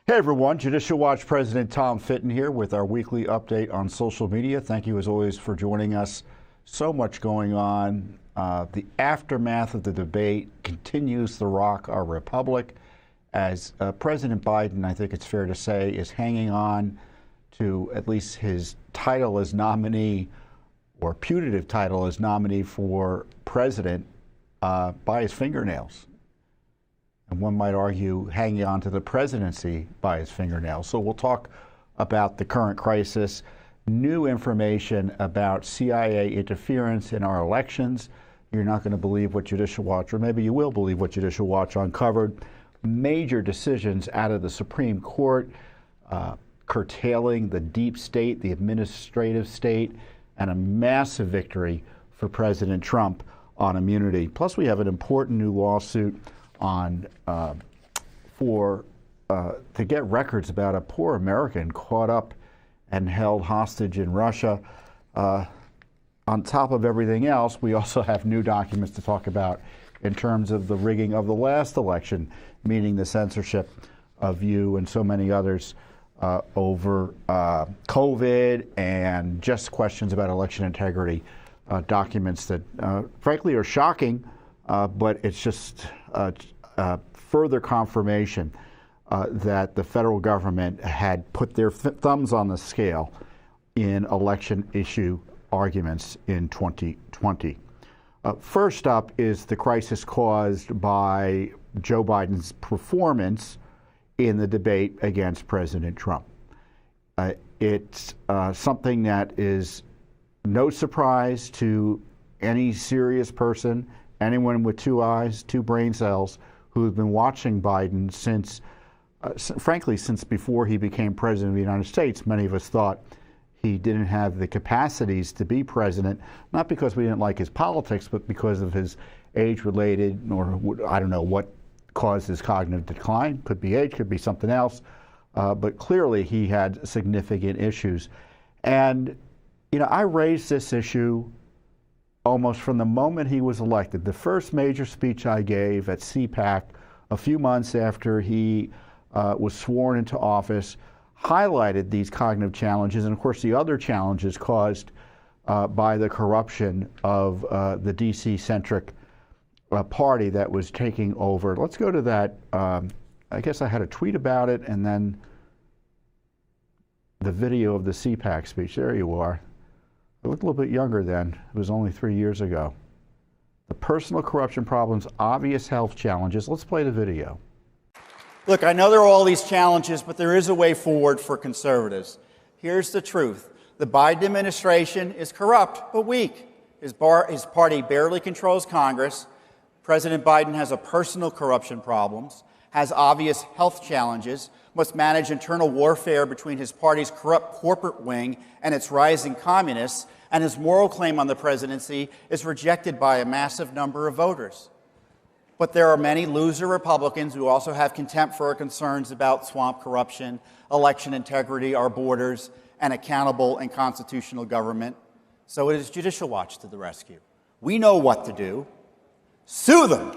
Hey everyone, Judicial Watch President Tom Fitton here with our weekly update on social media. Thank you as always for joining us. So much going on. The aftermath of the debate continues to rock our republic as President Biden, I think it's fair to say, is hanging on to at least his title as nominee or putative title as nominee for president by his fingernails. And one might argue hanging on to the presidency by his fingernails. So we'll talk about the current crisis, new information about CIA interference in our elections. You're not going to believe what Judicial Watch, or maybe you will believe what Judicial Watch uncovered. Major decisions out of the Supreme Court, curtailing the deep state, the administrative state, and a massive victory for President Trump on immunity. Plus, we have an important new lawsuit on to get records about a poor American caught up and held hostage in Russia. On top of everything else, we also have new documents to talk about in terms of the rigging of the last election, meaning the censorship of you and so many others over COVID and just questions about election integrity, documents that frankly are shocking, but it's just further confirmation that the federal government had put their thumbs on the scale in election issue arguments in 2020. First up is the crisis caused by Joe Biden's performance in the debate against President Trump. It's something that is no surprise to any serious person, anyone with two eyes, two brain cells, who have been watching Biden since, frankly, since before he became president of the United States. Many of us thought he didn't have the capacities to be president, not because we didn't like his politics, but because of his age-related, or I don't know what caused his cognitive decline. Could be age, could be something else, but clearly he had significant issues. And, you know, I raised this issue almost from the moment he was elected. The first major speech I gave at CPAC a few months after he was sworn into office highlighted these cognitive challenges, and of course the other challenges caused by the corruption of the DC-centric party that was taking over. Let's go to that. I guess I had a tweet about it, and then the video of the CPAC speech. There you are. I looked a little bit younger then. It was only 3 years ago. The personal corruption problems, obvious health challenges. Let's play the video. Look, I know there are all these challenges, but there is a way forward for conservatives. Here's the truth. The Biden administration is corrupt, but weak. His party barely controls Congress. President Biden has personal corruption problems, has obvious health challenges, must manage internal warfare between his party's corrupt corporate wing and its rising communists, and his moral claim on the presidency is rejected by a massive number of voters. But there are many loser Republicans who also have contempt for our concerns about swamp corruption, election integrity, our borders, and accountable and constitutional government. So it is Judicial Watch to the rescue. We know what to do. Sue them.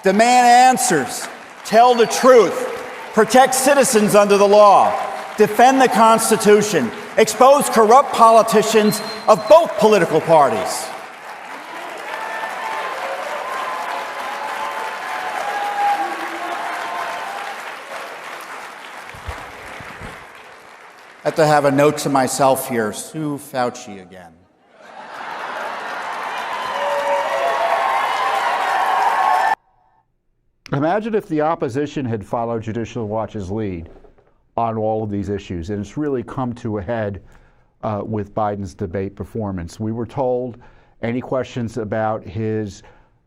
Demand answers. Tell the truth. Protect citizens under the law. Defend the Constitution. Expose corrupt politicians of both political parties. I have to have a note to myself here. Sue Fauci again. Imagine if the opposition had followed Judicial Watch's lead on all of these issues, and it's really come to a head with Biden's debate performance. We were told any questions about his,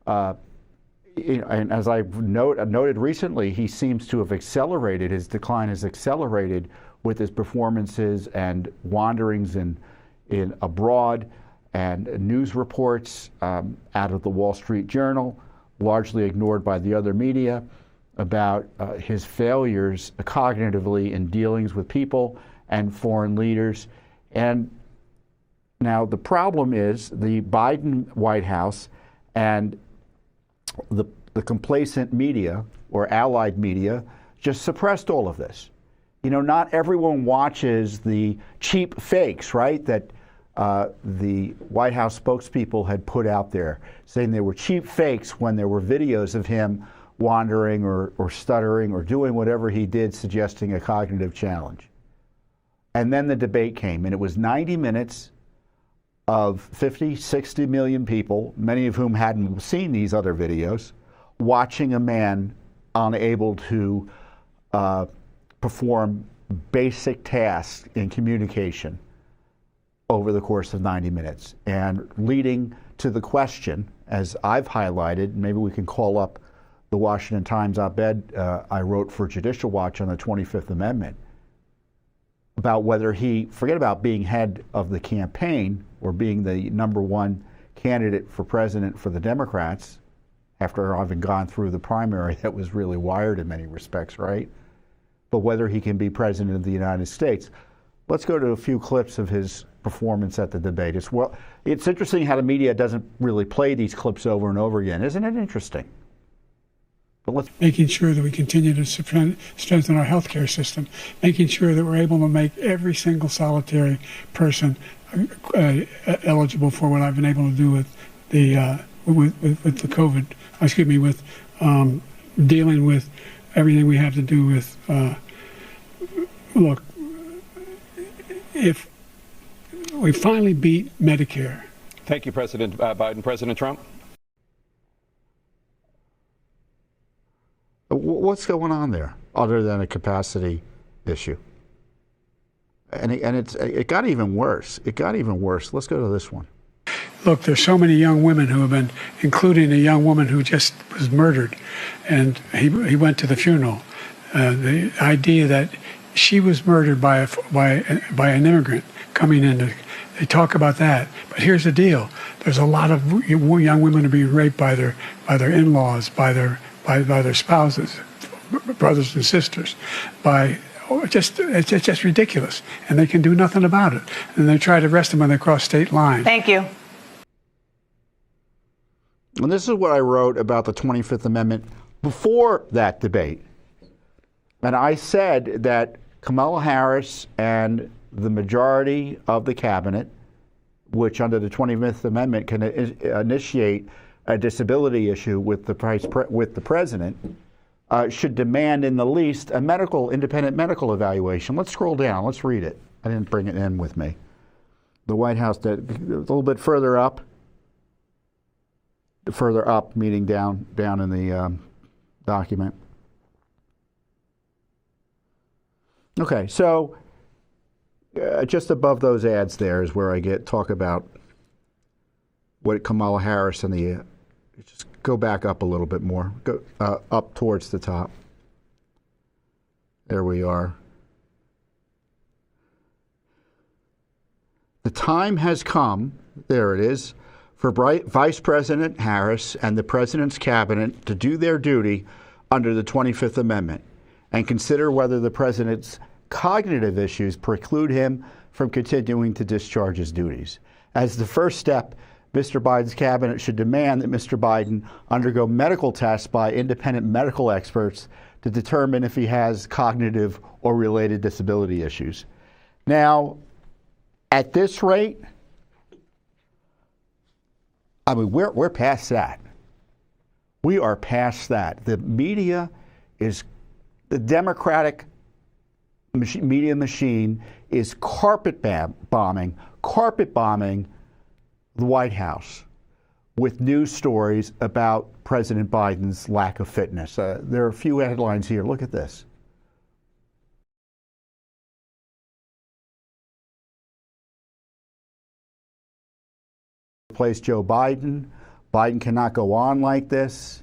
and as I've noted recently, he seems to have accelerated, his decline has accelerated with his performances and wanderings in abroad, and news reports out of the Wall Street Journal, largely ignored by the other media, about his failures cognitively in dealings with people and foreign leaders. And now the problem is the Biden White House and the complacent media or allied media just suppressed all of this. You know, not everyone watches the cheap fakes, right, that the White House spokespeople had put out there, saying they were cheap fakes when there were videos of him wandering or stuttering or doing whatever he did, suggesting a cognitive challenge. And then the debate came, and it was 90 minutes of 50, 60 million people, many of whom hadn't seen these other videos, watching a man unable to perform basic tasks in communication over the course of 90 minutes, and leading to the question, as I've highlighted, maybe we can call up the Washington Times op-ed I wrote for Judicial Watch on the 25th Amendment, about whether he, forget about being head of the campaign or being the #1 candidate for president for the Democrats, after having gone through the primary that was really wired in many respects, right? But whether he can be president of the United States. Let's go to a few clips of his performance at the debate. It's interesting how the media doesn't really play these clips over and over again. Isn't it interesting? But let's making sure that we continue to strengthen our healthcare system, making sure that we're able to make every single solitary person eligible for what I've been able to do with the COVID. With dealing with everything we have to do with. Look, if we finally beat Medicare. Thank you, President Biden. President Trump? What's going on there other than a capacity issue? And it got even worse. It got even worse. Let's go to this one. Look, there's so many young women who have been, including a young woman who just was murdered, and he went to the funeral. The idea that she was murdered by an immigrant coming in. They talk about that, but here's the deal: there's a lot of young women who are being raped by their in-laws, by their spouses, brothers and sisters, it's just ridiculous, and they can do nothing about it. And they try to arrest them when they cross state lines. Thank you. And this is what I wrote about the 25th Amendment before that debate. And I said that Kamala Harris and the majority of the cabinet, which under the 25th Amendment can initiate a disability issue with the president, should demand in the least a independent medical evaluation. Let's scroll down. Let's read it. I didn't bring it in with me. The White House did a little bit further up. Further up, meaning down in the document. Okay, so just above those ads there is where I talk about what Kamala Harris and the just go back up a little bit more, go up towards the top. There we are. The time has come, there it is, for Vice President Harris and the President's cabinet to do their duty under the 25th Amendment and consider whether the President's cognitive issues preclude him from continuing to discharge his duties. As the first step, Mr. Biden's cabinet should demand that Mr. Biden undergo medical tests by independent medical experts to determine if he has cognitive or related disability issues. Now, at this rate, I mean, we're past that. We are past that. The media is, the Democratic media machine is carpet bombing the White House with news stories about President Biden's lack of fitness. There are a few headlines here. Look at this. Replace Joe Biden. Biden cannot go on like this.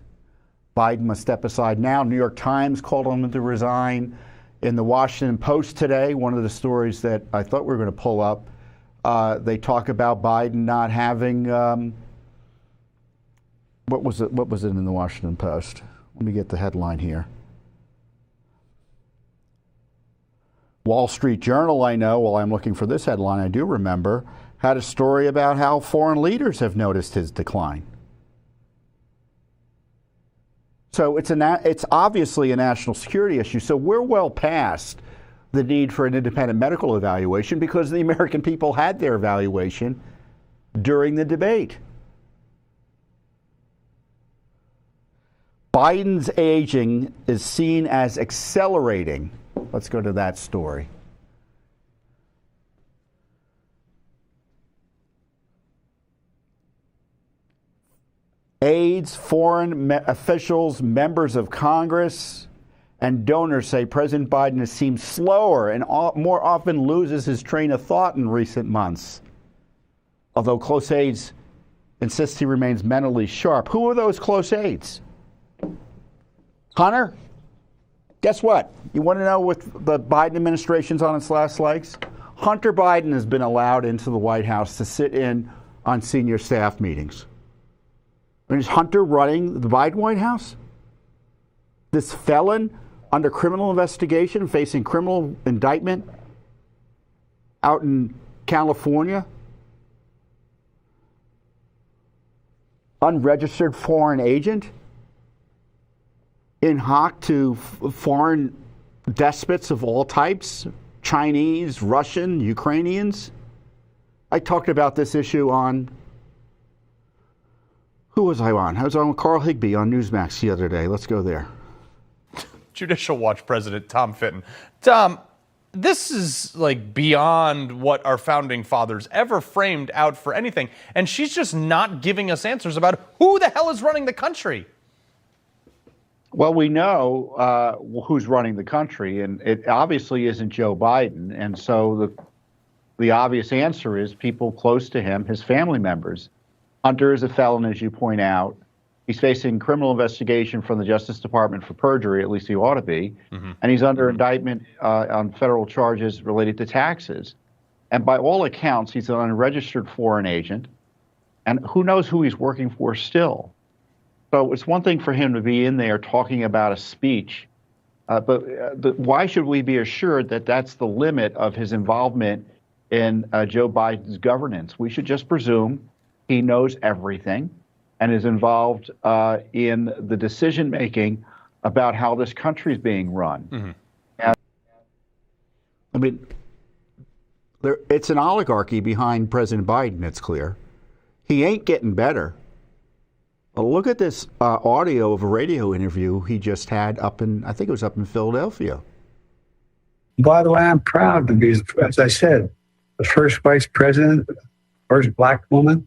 Biden must step aside now. New York Times called on him to resign. In the Washington Post today, one of the stories that I thought we were going to pull up, they talk about Biden not having, what was it in the Washington Post? Let me get the headline here. Wall Street Journal, I know, while I'm looking for this headline, I do remember, had a story about how foreign leaders have noticed his decline. So it's obviously a national security issue. So we're well past the need for an independent medical evaluation because the American people had their evaluation during the debate. Biden's aging is seen as accelerating. Let's go to that story. Aides, foreign officials, members of Congress, and donors say President Biden has seemed slower and more often loses his train of thought in recent months. Although close aides insist he remains mentally sharp. Who are those close aides? Hunter? Guess what? You want to know what the Biden administration's on its last legs? Hunter Biden has been allowed into the White House to sit in on senior staff meetings. And is Hunter running the Biden White House? This felon under criminal investigation, facing criminal indictment out in California? Unregistered foreign agent? In hoc to foreign despots of all types, Chinese, Russian, Ukrainians. I talked about this issue on, who was I on? I was on with Carl Higbee on Newsmax the other day. Let's go there. Judicial Watch President Tom Fitton. Tom, this is like beyond what our founding fathers ever framed out for anything. And she's just not giving us answers about who the hell is running the country. Well, we know who's running the country, and it obviously isn't Joe Biden. And so the obvious answer is people close to him, his family members. Hunter is a felon, as you point out. He's facing criminal investigation from the Justice Department for perjury, at least he ought to be. Mm-hmm. And he's under indictment on federal charges related to taxes. And by all accounts, he's an unregistered foreign agent. And who knows who he's working for still. So it's one thing for him to be in there talking about a speech, but why should we be assured that that's the limit of his involvement in Joe Biden's governance? We should just presume he knows everything and is involved in the decision-making about how this country is being run. Mm-hmm. And, I mean, it's an oligarchy behind President Biden, it's clear. He ain't getting better. Look at this audio of a radio interview he just had up in, I think it was up in Philadelphia. By the way, I'm proud to be, as I said, the first vice president, first black woman,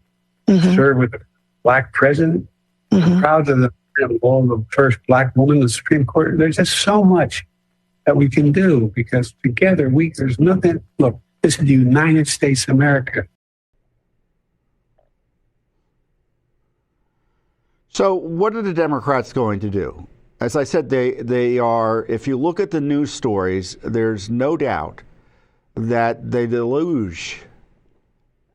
served with a black president. I'm proud of the first black woman in the Supreme Court. There's just so much that we can do because together there's nothing. Look, this is the United States of America. So what are the Democrats going to do? As I said, they are, if you look at the news stories, there's no doubt that the deluge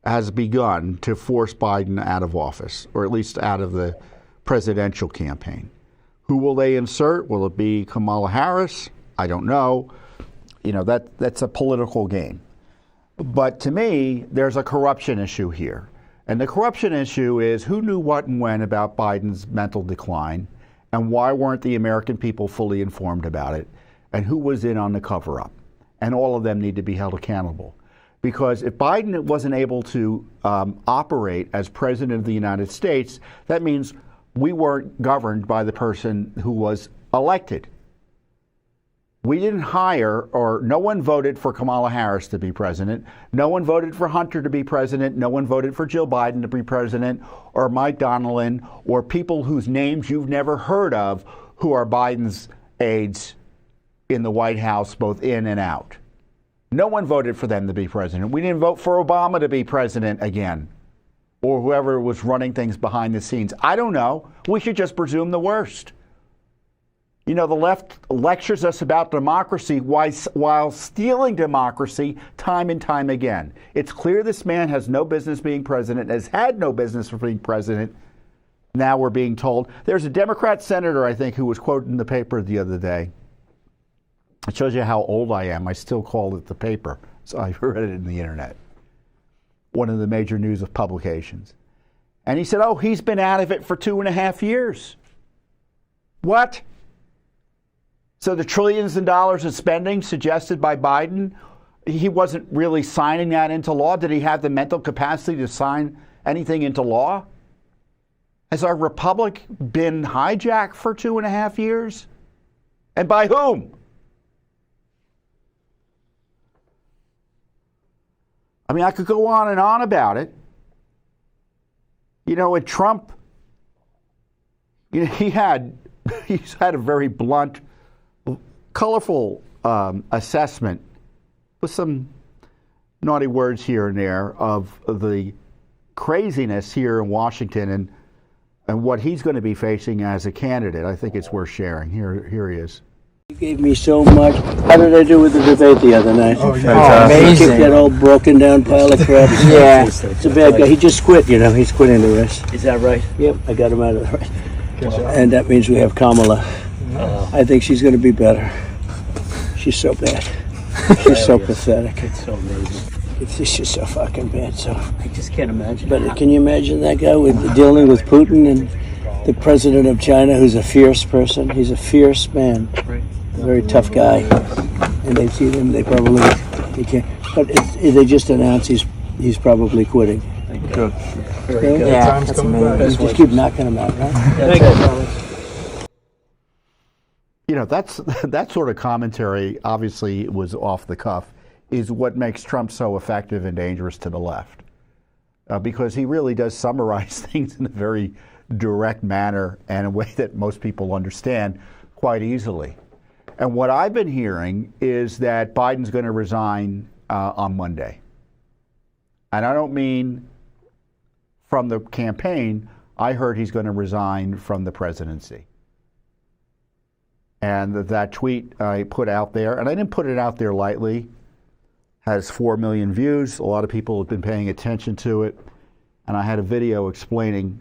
has begun to force Biden out of office, or at least out of the presidential campaign. Who will they insert? Will it be Kamala Harris? I don't know. You know, that's a political game. But to me, there's a corruption issue here. And the corruption issue is who knew what and when about Biden's mental decline, and why weren't the American people fully informed about it, and who was in on the cover-up. And all of them need to be held accountable. Because if Biden wasn't able to operate as president of the United States, that means we weren't governed by the person who was elected. We didn't hire, or no one voted for Kamala Harris to be president. No one voted for Hunter to be president. No one voted for Jill Biden to be president, or Mike Donnellan, or people whose names you've never heard of who are Biden's aides in the White House, both in and out. No one voted for them to be president. We didn't vote for Obama to be president again, or whoever was running things behind the scenes. I don't know. We should just presume the worst. You know, the left lectures us about democracy while stealing democracy time and time again. It's clear this man has no business being president, has had no business being president. Now we're being told. There's a Democrat senator, I think, who was quoted in the paper the other day. It shows you how old I am. I still call it the paper. So I read it in the internet. One of the major news publications. And he said, oh, he's been out of it for 2.5 years. What? So the trillions of dollars of spending suggested by Biden, he wasn't really signing that into law? Did he have the mental capacity to sign anything into law? Has our republic been hijacked for 2.5 years? And by whom? I mean, I could go on and on about it. You know, with Trump, you know, he's had a very blunt, colorful assessment with some naughty words here and there of the craziness here in Washington and what he's going to be facing as a candidate. I think it's worth sharing. Here he is. You gave me so much. How did I do with the debate the other night? Oh, yeah. He kicked that old broken down pile of crap. Yeah. It's a bad guy. He just quit, you know. He's quitting the race. Is that right? Yep, I got him out of the race. And that means we have Kamala. I think she's going to be better. She's so bad. She's so pathetic. It's so amazing. It's just so fucking bad. So, I just can't imagine. but can you imagine that guy with dealing with Putin and the president of China, who's a fierce person? He's a fierce man. Right. A very tough guy, and they see him. They probably he can't. But they just announced he's probably quitting. Good. Very good. Yeah, that's amazing. Just keep knocking him out, right? Thank you. You know, that sort of commentary, obviously was off the cuff, is what makes Trump so effective and dangerous to the left. Because he really does summarize things in a very direct manner and a way that most people understand quite easily. And what I've been hearing is that Biden's going to resign on Monday. And I don't mean from the campaign. I heard he's going to resign from the presidency. And that tweet I put out there, and I didn't put it out there lightly, has 4 million views. A lot of people have been paying attention to it. And I had a video explaining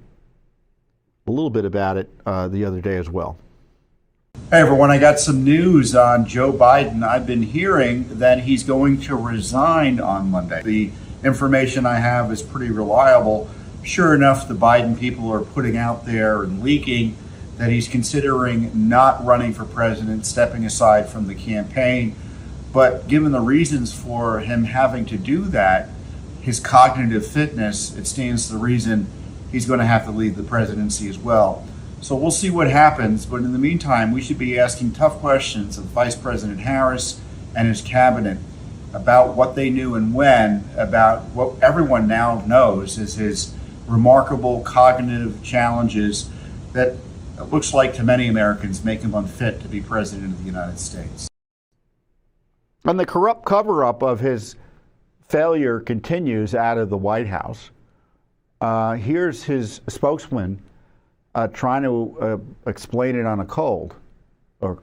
a little bit about it the other day as well. Hey everyone, I got some news on Joe Biden. I've been hearing that he's going to resign on Monday. The information I have is pretty reliable. Sure enough, the Biden people are putting out there and leaking that he's considering not running for president, stepping aside from the campaign. But given the reasons for him having to do that, his cognitive fitness, it stands to the reason he's going to have to leave the presidency as well. So we'll see what happens, but in the meantime, we should be asking tough questions of Vice President Harris and his cabinet about what they knew and when, about what everyone now knows is his remarkable cognitive challenges that it looks like to many Americans make him unfit to be president of the United States. And the corrupt cover-up of his failure continues out of the White House. Here's his spokesman trying to explain it on a cold, or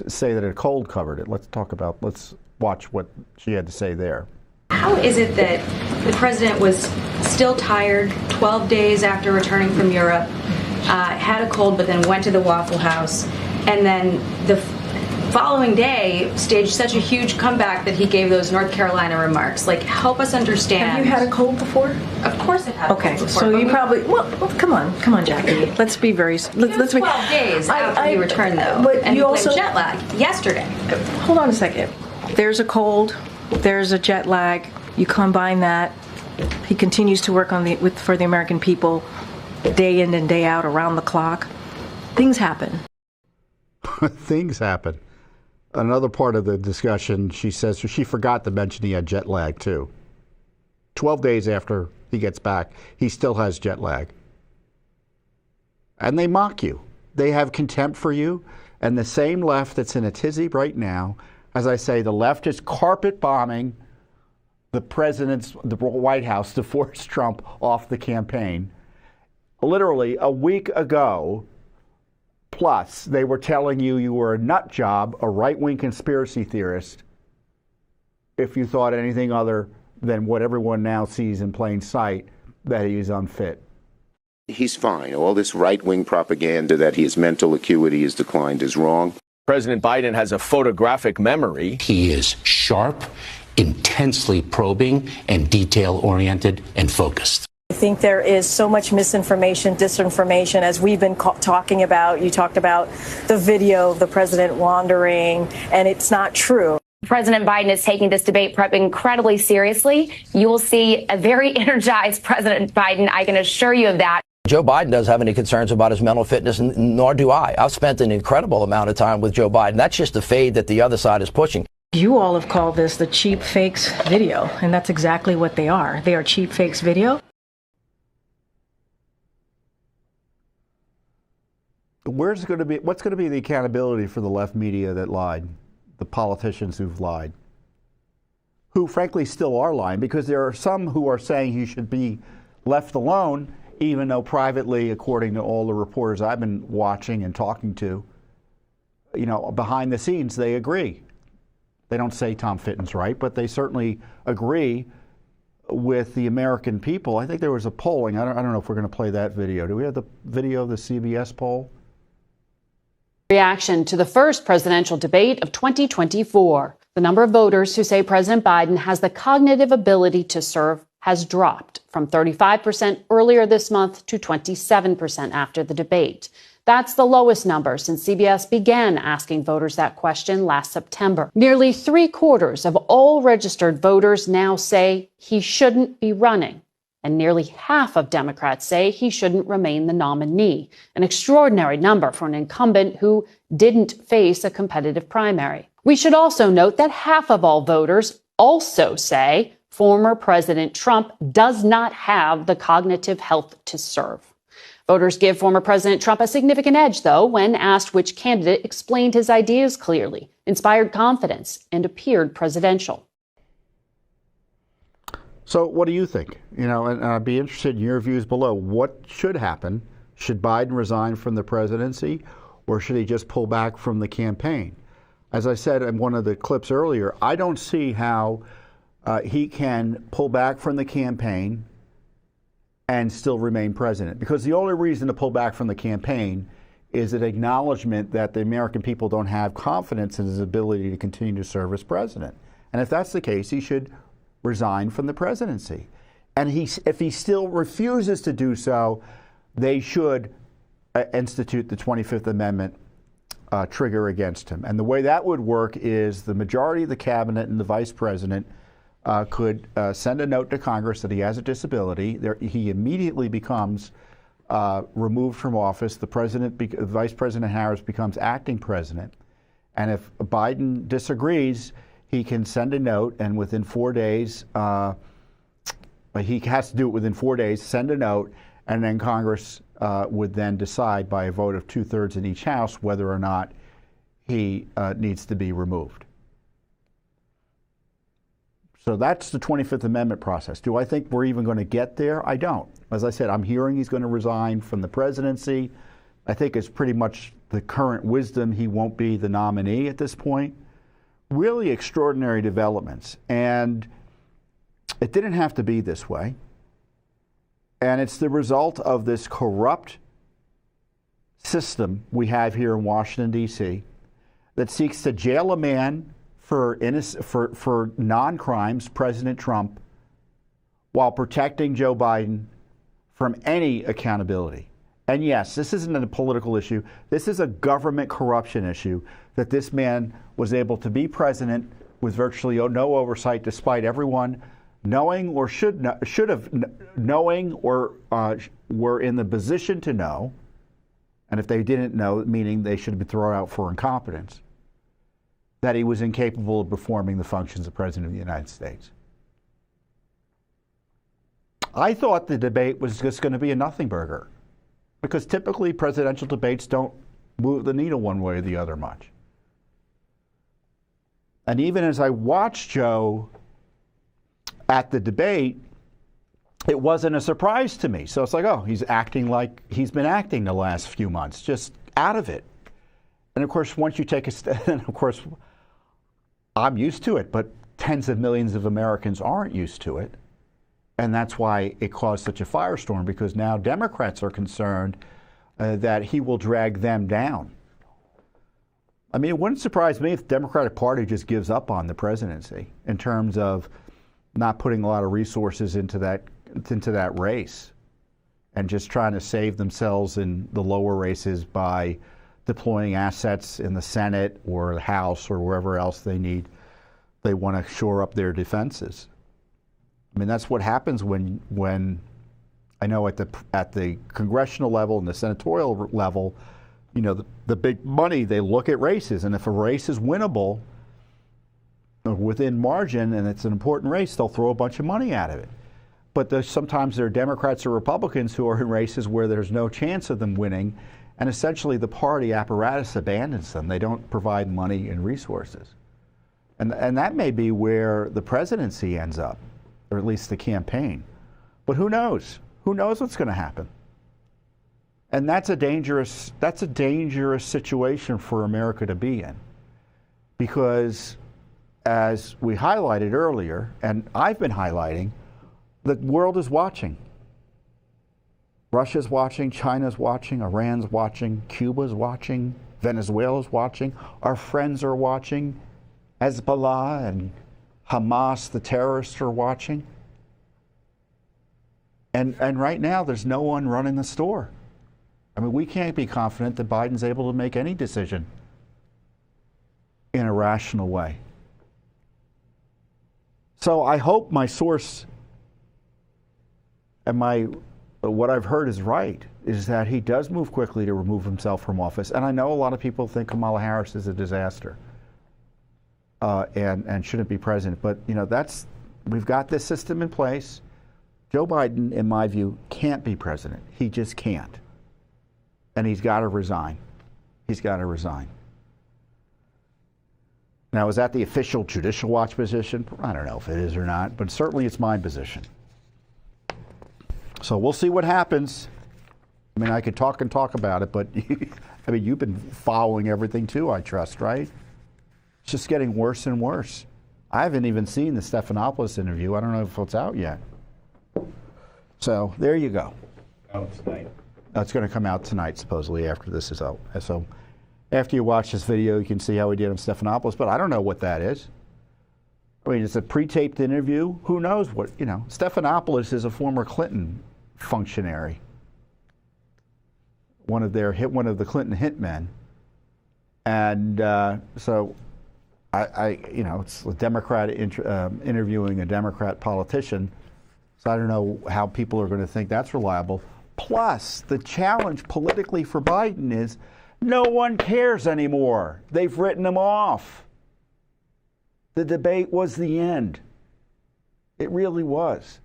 say that a cold covered it. Let's watch what she had to say there. How is it that the president was still tired 12 days after returning from Europe, had a cold, but then went to the Waffle House, and then the following day staged such a huge comeback that he gave those North Carolina remarks? Like, help us understand. Have you had a cold before? Of course I've had a cold before. So you probably, well, come on, Jackie. Let's be very, let's be. 12 days after he returned, though. But and you he also jet lag yesterday. Hold on a second. There's a cold, there's a jet lag. You combine that. He continues to work for the American people day in and day out, around the clock. Things happen. Things happen. Another part of the discussion, she says she forgot to mention he had jet lag too. 12 days after he gets back, he still has jet lag. And they mock you. They have contempt for you. And the same left that's in a tizzy right now, as I say, the left is carpet bombing the White House to force Trump off the campaign. Literally a week ago, plus, they were telling you were a nut job, a right-wing conspiracy theorist, if you thought anything other than what everyone now sees in plain sight, that he is unfit. He's fine. All this right-wing propaganda that his mental acuity has declined is wrong. President Biden has a photographic memory. He is sharp, intensely probing, and detail-oriented and focused. think there is so much misinformation, disinformation, as we've been talking about. You talked about the video of the president wandering, and it's not true. President Biden is taking this debate prep incredibly seriously. You will see a very energized President Biden. I can assure you of that. Joe Biden doesn't have any concerns about his mental fitness, nor do I. I've spent an incredible amount of time with Joe Biden. That's just the fade that the other side is pushing. You all have called this the cheap fakes video, and that's exactly what they are. They are cheap fakes video. What's going to be the accountability for the left media that lied? The politicians who've lied, who frankly still are lying, because there are some who are saying he should be left alone, even though privately, according to all the reporters I've been watching and talking to, you know, behind the scenes, they agree. They don't say Tom Fitton's right, but they certainly agree with the American people. I think there was a polling. I don't know if we're going to play that video. Do we have the video of the CBS poll? Reaction to the first presidential debate of 2024. The number of voters who say President Biden has the cognitive ability to serve has dropped from 35% earlier this month to 27% after the debate. That's the lowest number since CBS began asking voters that question last September. Nearly 3/4 of all registered voters now say he shouldn't be running. And nearly half of Democrats say he shouldn't remain the nominee, an extraordinary number for an incumbent who didn't face a competitive primary. We should also note that half of all voters also say former President Trump does not have the cognitive health to serve. Voters give former President Trump a significant edge, though, when asked which candidate explained his ideas clearly, inspired confidence, and appeared presidential. So what do you think? You know, and I'd be interested in your views below. What should happen? Should Biden resign from the presidency, or should he just pull back from the campaign? As I said in one of the clips earlier, I don't see how he can pull back from the campaign and still remain president. Because the only reason to pull back from the campaign is an acknowledgement that the American people don't have confidence in his ability to continue to serve as president. And if that's the case, he should resign from the presidency. And if he still refuses to do so, they should institute the 25th Amendment trigger against him. And the way that would work is the majority of the cabinet and the vice president could send a note to Congress that he has a disability. He immediately becomes removed from office. The Vice President Harris becomes acting president. And if Biden disagrees, he can send a note, and within 4 days, he has to do it within 4 days, send a note, and then Congress would then decide by a vote of 2/3 in each house whether or not he needs to be removed. So that's the 25th Amendment process. Do I think we're even going to get there? I don't. As I said, I'm hearing he's going to resign from the presidency. I think it's pretty much the current wisdom he won't be the nominee at this point. Really extraordinary developments. And it didn't have to be this way. And it's the result of this corrupt system we have here in Washington, D.C., that seeks to jail a man for non-crimes, President Trump, while protecting Joe Biden from any accountability. And yes, this isn't a political issue. This is a government corruption issue, that this man was able to be president with virtually no oversight, despite everyone knowing or should have knowing or were in the position to know. And if they didn't know, meaning they should have been thrown out for incompetence, that he was incapable of performing the functions of President of the United States. I thought the debate was just going to be a nothing burger, because typically presidential debates don't move the needle one way or the other much. And even as I watched Joe at the debate, it wasn't a surprise to me. So it's like, oh, he's acting like he's been acting the last few months, just out of it. And of course, once you take a step, and of course, I'm used to it, but tens of millions of Americans aren't used to it. And that's why it caused such a firestorm, because now Democrats are concerned that he will drag them down. I mean, it wouldn't surprise me if the Democratic Party just gives up on the presidency in terms of not putting a lot of resources into that into that race and just trying to save themselves in the lower races by deploying assets in the Senate or the House or wherever else they want to shore up their defenses. I mean, that's what happens when I know at the congressional level and the senatorial level, you know, the big money, they look at races, and if a race is winnable or within margin and it's an important race, they'll throw a bunch of money at it. But sometimes there are Democrats or Republicans who are in races where there's no chance of them winning, and essentially the party apparatus abandons them. They don't provide money and resources. And that may be where the presidency ends up, or at least the campaign. But who knows? Who knows what's going to happen? And that's a dangerous situation for America to be in. Because as we highlighted earlier, and I've been highlighting, the world is watching. Russia's watching, China's watching, Iran's watching, Cuba's watching, Venezuela's watching, our friends are watching, Hezbollah and Hamas, the terrorists, are watching. And right now, there's no one running the store. I mean, we can't be confident that Biden's able to make any decision in a rational way. So I hope my source and what I've heard is right, is that he does move quickly to remove himself from office. And I know a lot of people think Kamala Harris is a disaster and shouldn't be president. But, you know, we've got this system in place. Joe Biden, in my view, can't be president. He just can't. And he's got to resign. He's got to resign. Now, is that the official Judicial Watch position? I don't know if it is or not, but certainly it's my position. So we'll see what happens. I mean, I could talk about it, but I mean, you've been following everything too, I trust, right? It's just getting worse and worse. I haven't even seen the Stephanopoulos interview. I don't know if it's out yet. So there you go. Out tonight. It's going to come out tonight, supposedly, after this is out. So after you watch this video, you can see how he did on Stephanopoulos, but I don't know what that is. I mean, it's a pre-taped interview. Who knows what, you know. Stephanopoulos is a former Clinton functionary, one of the Clinton hitmen. And so you know, it's a Democrat interviewing a Democrat politician. So I don't know how people are going to think that's reliable. Plus, the challenge politically for Biden is no one cares anymore. They've written him off. The debate was the end. It really was.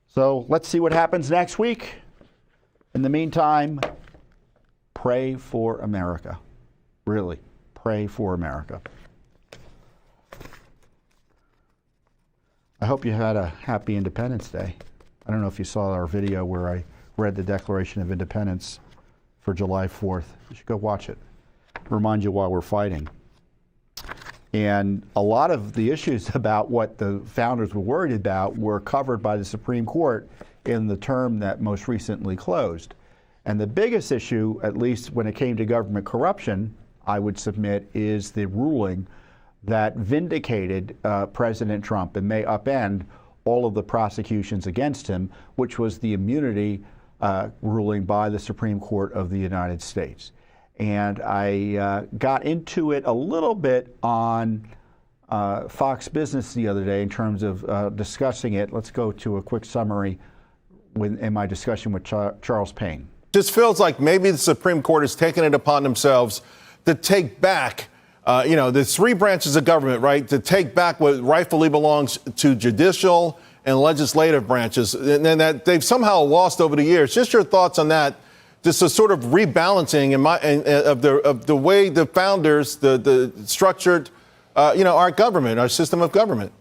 So let's see what happens next week. In the meantime, pray for America. Really, pray for America. I hope you had a happy Independence Day. I don't know if you saw our video where I read the Declaration of Independence for July 4th. You should go watch it. Remind you why we're fighting. And a lot of the issues about what the founders were worried about were covered by the Supreme Court in the term that most recently closed. And the biggest issue, at least when it came to government corruption, I would submit, is the ruling that vindicated President Trump and may upend all of the prosecutions against him, which was the immunity ruling by the Supreme Court of the United States. And I got into it a little bit on Fox Business the other day in terms of discussing it. Let's go to a quick summary in my discussion with Charles Payne. Just feels like maybe the Supreme Court has taken it upon themselves to take back the three branches of government, right, to take back what rightfully belongs to judicial and legislative branches, and that they've somehow lost over the years. Just your thoughts on that, just a sort of rebalancing of the way the founders, the structured, our government, our system of government.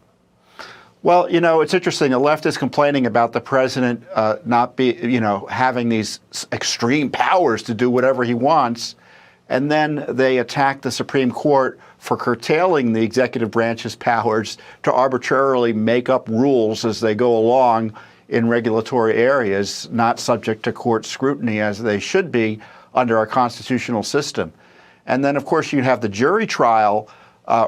Well, you know, it's interesting. The left is complaining about the president having these extreme powers to do whatever he wants. And then they attack the Supreme Court for curtailing the executive branch's powers to arbitrarily make up rules as they go along in regulatory areas, not subject to court scrutiny as they should be under our constitutional system. And then, of course, you have the jury trial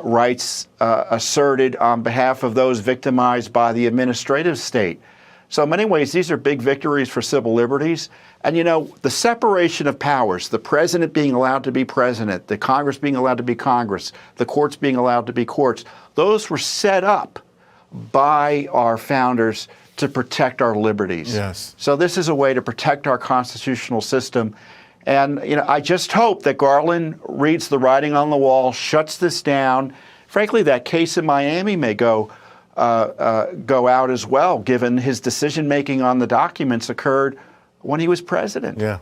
rights asserted on behalf of those victimized by the administrative state. So in many ways, these are big victories for civil liberties. And, you know, the separation of powers, the president being allowed to be president, the Congress being allowed to be Congress, the courts being allowed to be courts, those were set up by our founders to protect our liberties. Yes. So this is a way to protect our constitutional system. And, you know, I just hope that Garland reads the writing on the wall, shuts this down. Frankly, that case in Miami may go out as well, given his decision-making on the documents occurred when he was president. Yeah.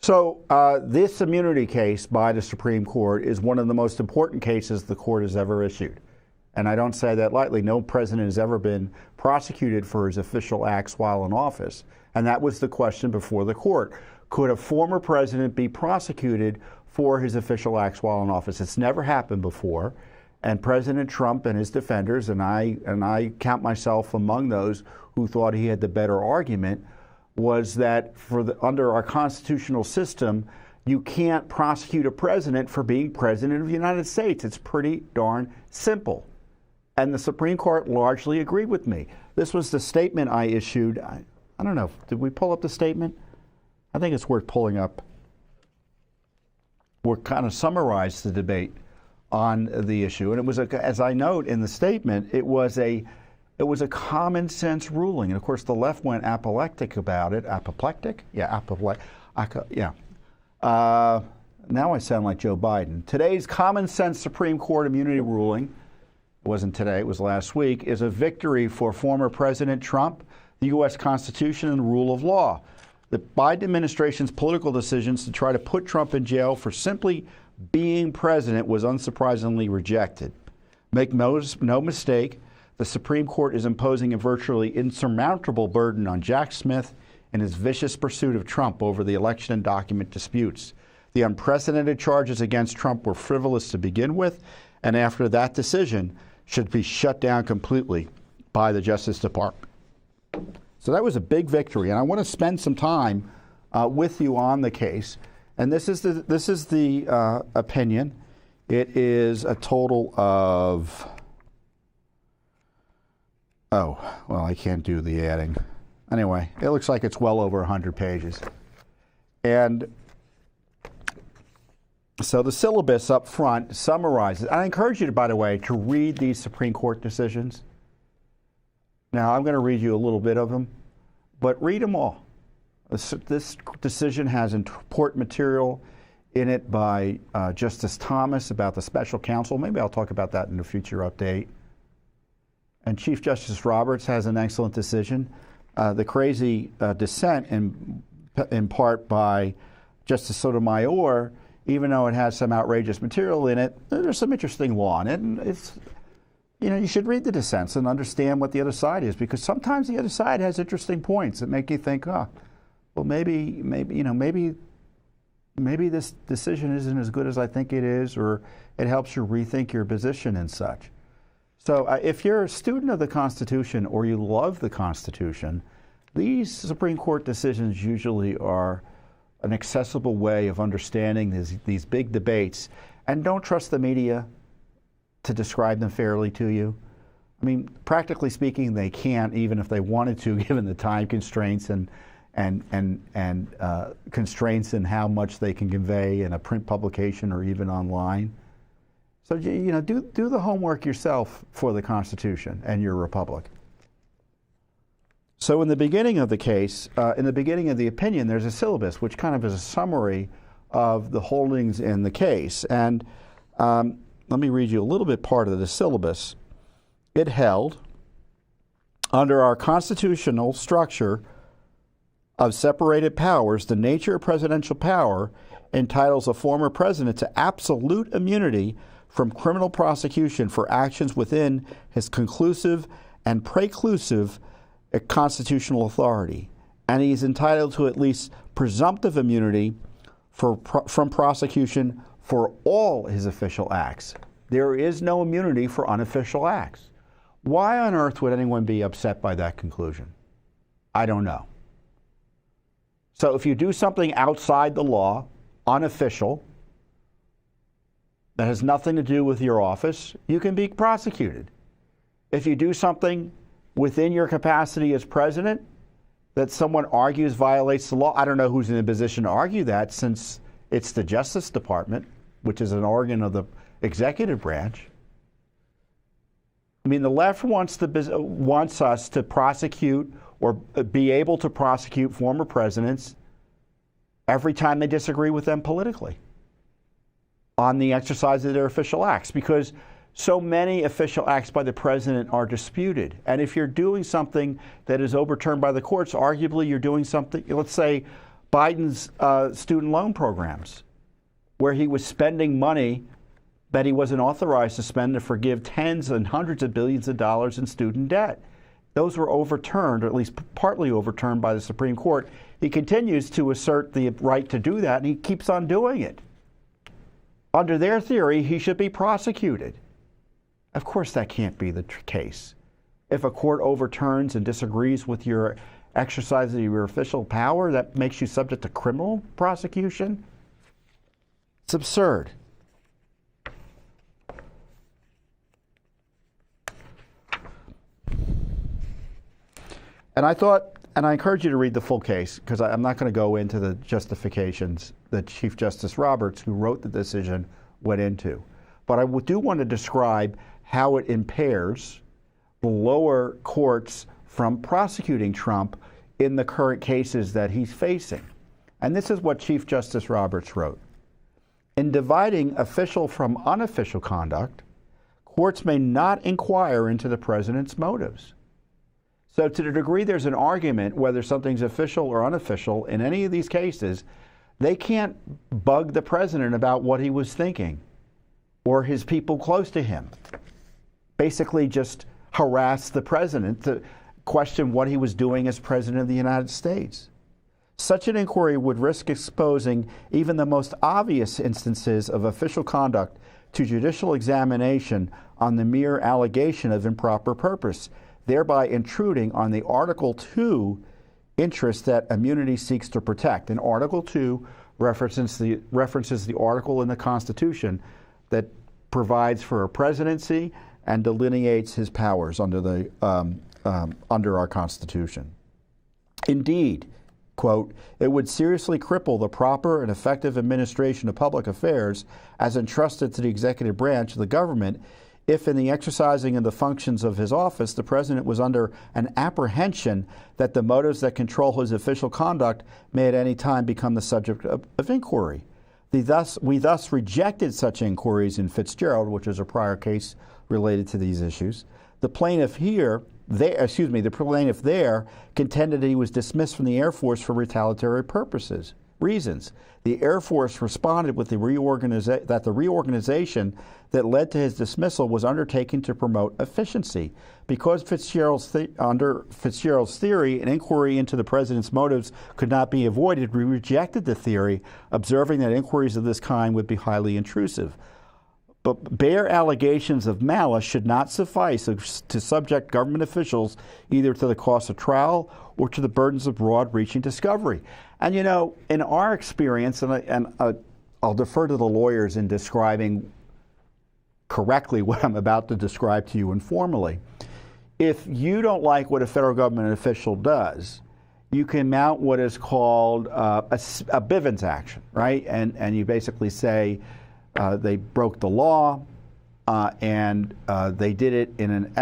So this immunity case by the Supreme Court is one of the most important cases the court has ever issued. And I don't say that lightly. No president has ever been prosecuted for his official acts while in office. And that was the question before the court. Could a former president be prosecuted for his official acts while in office? It's never happened before. And President Trump and his defenders, and I count myself among those who thought he had the better argument, was that under our constitutional system, you can't prosecute a president for being president of the United States. It's pretty darn simple. And the Supreme Court largely agreed with me. This was the statement I issued. I don't know, did we pull up the statement? I think it's worth pulling up. We'll kind of summarize the debate on the issue. And it was, as I note in the statement, it was a common sense ruling. And of course, the left went apoplectic about it. Apoplectic? Yeah, apoplectic. Yeah. Now I sound like Joe Biden. Today's common sense Supreme Court immunity ruling, it wasn't today, it was last week, is a victory for former President Trump, the U.S. Constitution, and the rule of law. The Biden administration's political decisions to try to put Trump in jail for simply being president was unsurprisingly rejected. Make no mistake, the Supreme Court is imposing a virtually insurmountable burden on Jack Smith in his vicious pursuit of Trump over the election and document disputes. The unprecedented charges against Trump were frivolous to begin with, and after that decision should be shut down completely by the Justice Department. So that was a big victory, and I want to spend some time with you on the case. And this is the opinion. It is a total of, oh, well, I can't do the adding. Anyway, it looks like it's well over 100 pages. And so the syllabus up front summarizes. I encourage you, by the way, to read these Supreme Court decisions. Now, I'm going to read you a little bit of them, but read them all. This decision has important material in it by Justice Thomas about the special counsel. Maybe I'll talk about that in a future update. And Chief Justice Roberts has an excellent decision. The crazy dissent in part by Justice Sotomayor, even though it has some outrageous material in it, there's some interesting law in it. And it's, you know, you should read the dissents and understand what the other side is, because sometimes the other side has interesting points that make you think, oh, well, maybe this decision isn't as good as I think it is, or it helps you rethink your position and such. So if you're a student of the Constitution or you love the Constitution, these Supreme Court decisions usually are an accessible way of understanding these big debates. And don't trust the media to describe them fairly to you. I mean, practically speaking, they can't, even if they wanted to, given the time constraints and constraints in how much they can convey in a print publication or even online. So, you know, do the homework yourself for the Constitution and your republic. So in the beginning of the case, in the beginning of the opinion, there's a syllabus, which kind of is a summary of the holdings in the case. And let me read you a little bit part of the syllabus. It held, under our constitutional structure of separated powers, the nature of presidential power entitles a former president to absolute immunity from criminal prosecution for actions within his conclusive and preclusive constitutional authority, and he is entitled to at least presumptive immunity from prosecution for all his official acts. There is no immunity for unofficial acts. Why on earth would anyone be upset by that conclusion? I don't know. So if you do something outside the law, unofficial, that has nothing to do with your office, you can be prosecuted. If you do something within your capacity as president that someone argues violates the law, I don't know who's in a position to argue that, since it's the Justice Department, which is an organ of the executive branch. I mean, the left wants us to prosecute or be able to prosecute former presidents every time they disagree with them politically on the exercise of their official acts, because so many official acts by the president are disputed. And if you're doing something that is overturned by the courts, arguably you're doing something, let's say Biden's student loan programs, where he was spending money that he wasn't authorized to spend to forgive tens and hundreds of billions of dollars in student debt. Those were overturned, or at least partly overturned, by the Supreme Court. He continues to assert the right to do that, and he keeps on doing it. Under their theory, he should be prosecuted. Of course, that can't be the case. If a court overturns and disagrees with your exercise of your official power, that makes you subject to criminal prosecution? It's absurd. And I thought, and I encourage you to read the full case, because I'm not going to go into the justifications that Chief Justice Roberts, who wrote the decision, went into. But I do want to describe how it impairs the lower courts from prosecuting Trump in the current cases that he's facing. And this is what Chief Justice Roberts wrote. In dividing official from unofficial conduct, courts may not inquire into the president's motives. So to the degree there's an argument whether something's official or unofficial in any of these cases, they can't bug the president about what he was thinking or his people close to him. Basically just harass the president to question what he was doing as president of the United States. Such an inquiry would risk exposing even the most obvious instances of official conduct to judicial examination on the mere allegation of improper purpose, thereby intruding on the Article 2 interest that immunity seeks to protect. And Article 2 references the article in the Constitution that provides for a presidency and delineates his powers under our Constitution. Indeed, quote, it would seriously cripple the proper and effective administration of public affairs as entrusted to the executive branch of the government if in the exercising of the functions of his office, the president was under an apprehension that the motives that control his official conduct may at any time become the subject of inquiry. We thus rejected such inquiries in Fitzgerald, which is a prior case related to these issues. The plaintiff there contended that he was dismissed from the Air Force for retaliatory reasons. The Air Force responded with the reorganization that led to his dismissal was undertaken to promote efficiency. Because under Fitzgerald's theory, an inquiry into the president's motives could not be avoided, we rejected the theory, observing that inquiries of this kind would be highly intrusive. But bare allegations of malice should not suffice to subject government officials either to the cost of trial or to the burdens of broad-reaching discovery. And you know, in our experience, and I'll defer to the lawyers in describing correctly what I'm about to describe to you informally. If you don't like what a federal government official does, you can mount what is called a Bivens action, right? And you basically say, they broke the law, and they did it in an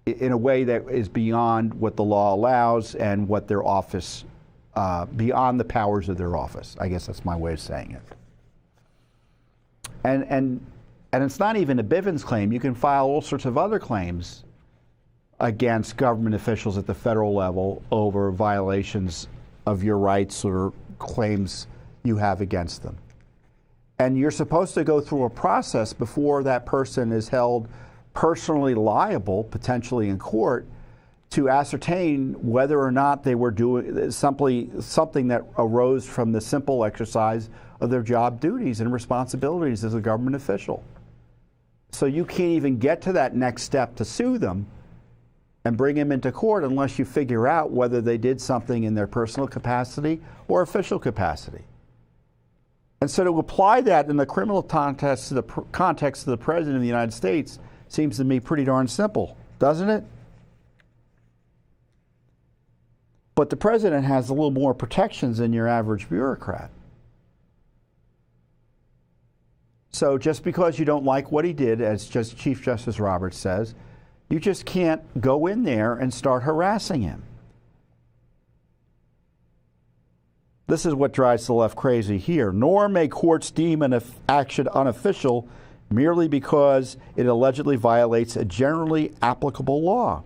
in a way that is beyond what the law allows and what their office, beyond the powers of their office. I guess that's my way of saying it. And it's not even a Bivens claim. You can file all sorts of other claims against government officials at the federal level over violations of your rights or claims you have against them. And you're supposed to go through a process before that person is held personally liable, potentially in court, to ascertain whether or not they were doing something that arose from the simple exercise of their job duties and responsibilities as a government official. So you can't even get to that next step to sue them and bring him into court unless you figure out whether they did something in their personal capacity or official capacity. And so to apply that in the criminal context to the President of the United States seems to me pretty darn simple, doesn't it? But the President has a little more protections than your average bureaucrat. So just because you don't like what he did, as Chief Justice Roberts says, you just can't go in there and start harassing him. This is what drives the left crazy here. Nor may courts deem an action unofficial merely because it allegedly violates a generally applicable law.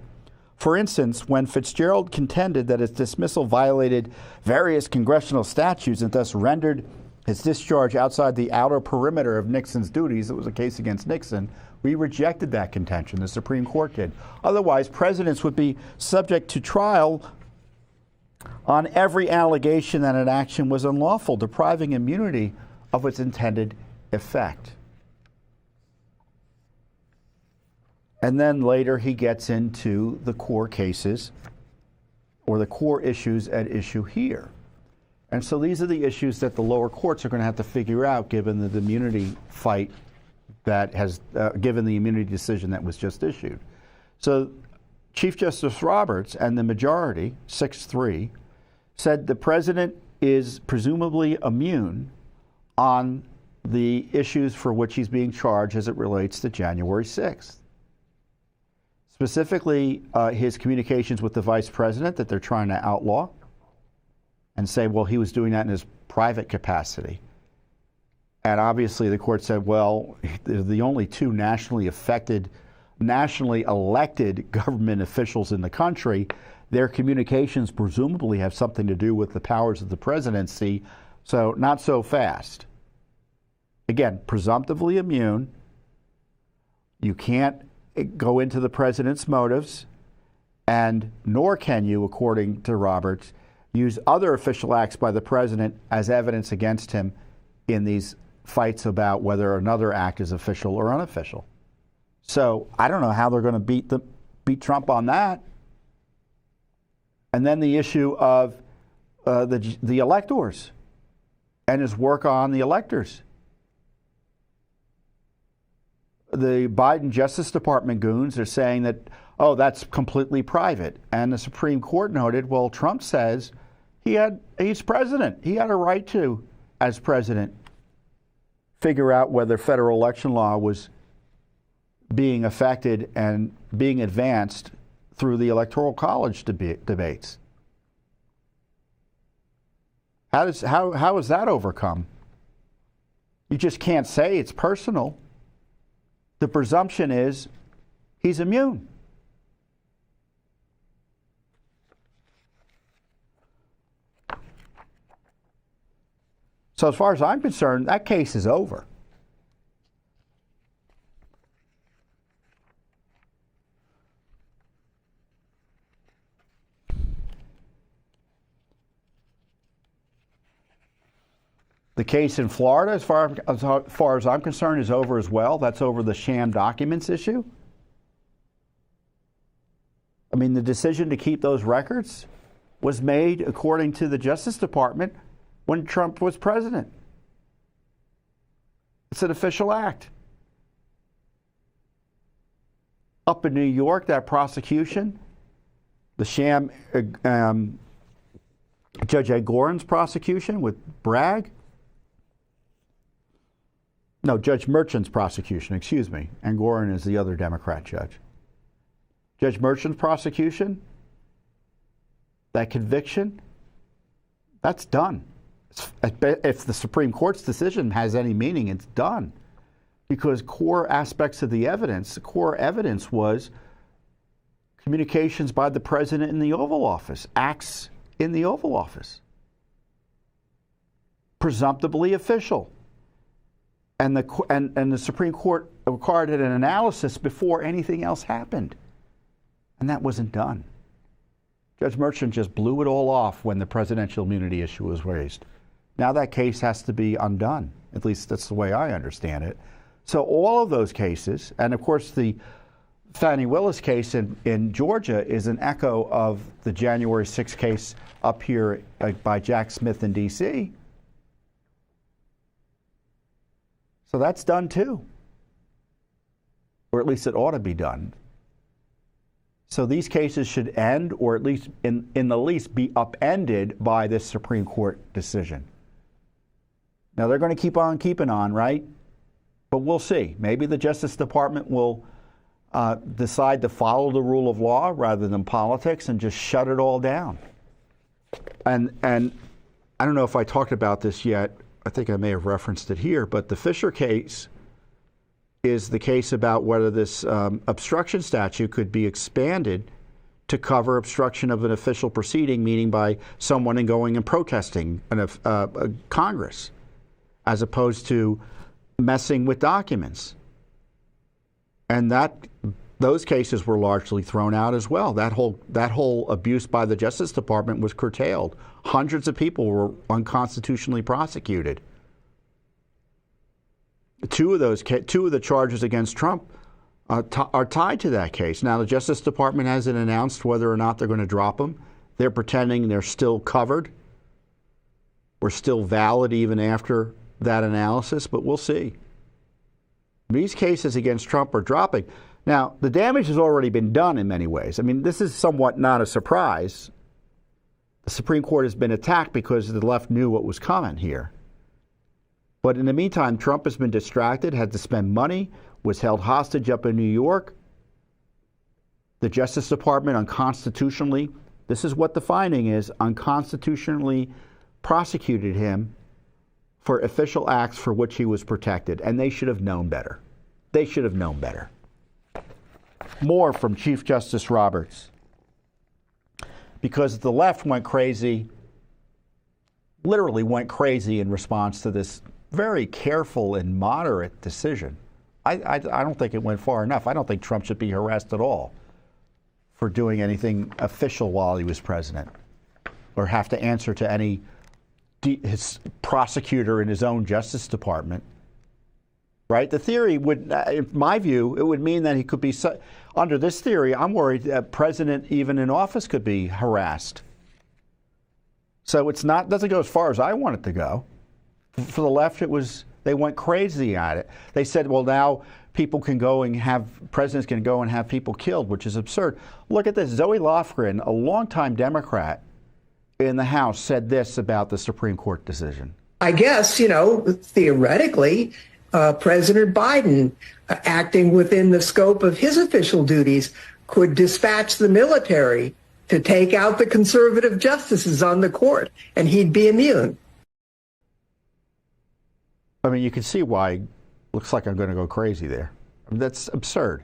For instance, when Fitzgerald contended that his dismissal violated various congressional statutes and thus rendered his discharge outside the outer perimeter of Nixon's duties, it was a case against Nixon, we rejected that contention. The Supreme Court did. Otherwise, presidents would be subject to trial on every allegation that an action was unlawful, depriving immunity of its intended effect. And then later he gets into the core cases or the core issues at issue here. And so these are the issues that the lower courts are going to have to figure out given the immunity fight that has, given the immunity decision that was just issued. So Chief Justice Roberts and the majority, 6-3, said the president is presumably immune on the issues for which he's being charged as it relates to January 6th. Specifically, his communications with the vice president that they're trying to outlaw and say, well, he was doing that in his private capacity. And obviously the court said, well, the only two nationally elected government officials in the country, their communications presumably have something to do with the powers of the presidency, so not so fast. Again, presumptively immune. You can't go into the president's motives, and nor can you, according to Roberts, use other official acts by the president as evidence against him in these fights about whether another act is official or unofficial. So I don't know how they're going to beat Trump on that. And then the issue of the electors and his work on the electors. The Biden Justice Department goons are saying that, oh, that's completely private. And the Supreme Court noted, well, Trump says he's president. He had a right to, as president, figure out whether federal election law was being affected and being advanced through the Electoral College debates. How is that overcome? You just can't say it's personal. The presumption is he's immune. So as far as I'm concerned, that case is over. The case in Florida, as far as I'm concerned, is over as well. That's over the sham documents issue. I mean, the decision to keep those records was made according to the Justice Department when Trump was president. It's an official act. Up in New York, that prosecution, the sham Judge Ed Goren's prosecution with Bragg. No, Judge Merchant's prosecution, excuse me. And Goren is the other Democrat judge. Judge Merchant's prosecution, that conviction, that's done. If the Supreme Court's decision has any meaning, it's done. Because core aspects of the evidence, the core evidence was communications by the president in the Oval Office, acts in the Oval Office. Presumptively official. And the Supreme Court required an analysis before anything else happened. And that wasn't done. Judge Merchant just blew it all off when the presidential immunity issue was raised. Now that case has to be undone. At least that's the way I understand it. So all of those cases, and of course the Fani Willis case in Georgia is an echo of the January 6th case up here by Jack Smith in D.C. So that's done too. Or at least it ought to be done. So these cases should end, or at least in the least be upended by this Supreme Court decision. Now they're going to keep on keeping on, right? But we'll see. Maybe the Justice Department will decide to follow the rule of law rather than politics and just shut it all down. And I don't know if I talked about this yet. I think I may have referenced it here, but the Fischer case is the case about whether this obstruction statute could be expanded to cover obstruction of an official proceeding, meaning by someone in going and protesting Congress, as opposed to messing with documents. And those cases were largely thrown out as well. That whole abuse by the Justice Department was curtailed. Hundreds of people were unconstitutionally prosecuted. Two of the charges against Trump are tied to that case. Now, the Justice Department hasn't announced whether or not they're going to drop them. They're pretending they're still covered or still valid even after that analysis, but we'll see. These cases against Trump are dropping. Now, the damage has already been done in many ways. I mean, this is somewhat not a surprise. The Supreme Court has been attacked because the left knew what was coming here. But in the meantime, Trump has been distracted, had to spend money, was held hostage up in New York. The Justice Department unconstitutionally, this is what the finding is, unconstitutionally prosecuted him for official acts for which he was protected. And they should have known better. They should have known better. More from Chief Justice Roberts. Because the left went crazy, literally went crazy in response to this very careful and moderate decision. I don't think it went far enough. I don't think Trump should be harassed at all for doing anything official while he was president, or have to answer to any his prosecutor in his own Justice Department. Right? The theory would, in my view, it would mean that he could be, under this theory, I'm worried that president even in office could be harassed. So doesn't go as far as I want it to go. For the left, they went crazy at it. They said, well, now presidents can go and have people killed, which is absurd. Look at this. Zoe Lofgren, a longtime Democrat in the House, said this about the Supreme Court decision. I guess, theoretically, President Biden, acting within the scope of his official duties, could dispatch the military to take out the conservative justices on the court, and he'd be immune. I mean, you can see why it looks like I'm going to go crazy there. I mean, that's absurd.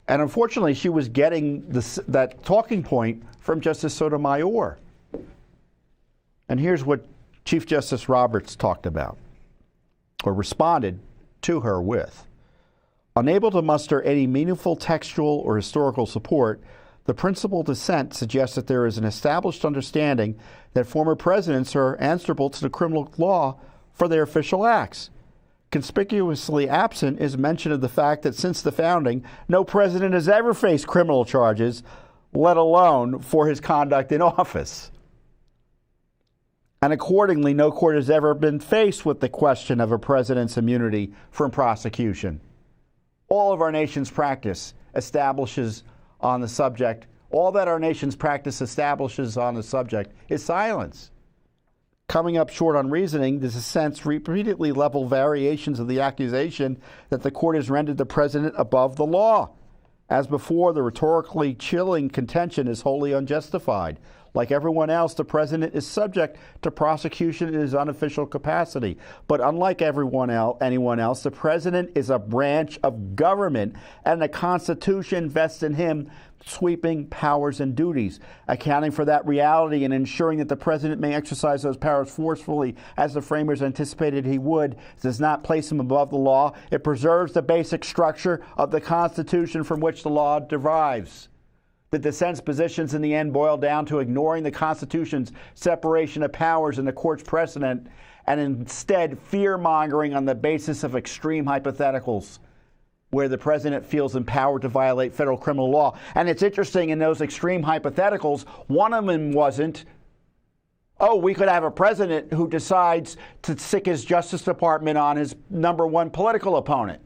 And unfortunately, she was getting that talking point from Justice Sotomayor. And here's what Chief Justice Roberts talked about, or responded to her with. Unable to muster any meaningful textual or historical support, the principal dissent suggests that there is an established understanding that former presidents are answerable to the criminal law for their official acts. Conspicuously absent is mention of the fact that since the founding, no president has ever faced criminal charges, let alone for his conduct in office. And accordingly, no court has ever been faced with the question of a president's immunity from prosecution. All of our nation's practice establishes on the subject, all that our nation's practice establishes on the subject is silence. Coming up short on reasoning, the dissents repeatedly level variations of the accusation that the court has rendered the president above the law. As before, the rhetorically chilling contention is wholly unjustified. Like everyone else, the president is subject to prosecution in his unofficial capacity. But unlike anyone else, the president is a branch of government, and the Constitution vests in him sweeping powers and duties. Accounting for that reality and ensuring that the president may exercise those powers forcefully, as the framers anticipated he would, does not place him above the law. It preserves the basic structure of the Constitution from which the law derives. The dissent's positions in the end boil down to ignoring the Constitution's separation of powers and the court's precedent, and instead fear-mongering on the basis of extreme hypotheticals. where the president feels empowered to violate federal criminal law. And it's interesting, in those extreme hypotheticals, one of them wasn't, oh, we could have a president who decides to sick his Justice Department on his number one political opponent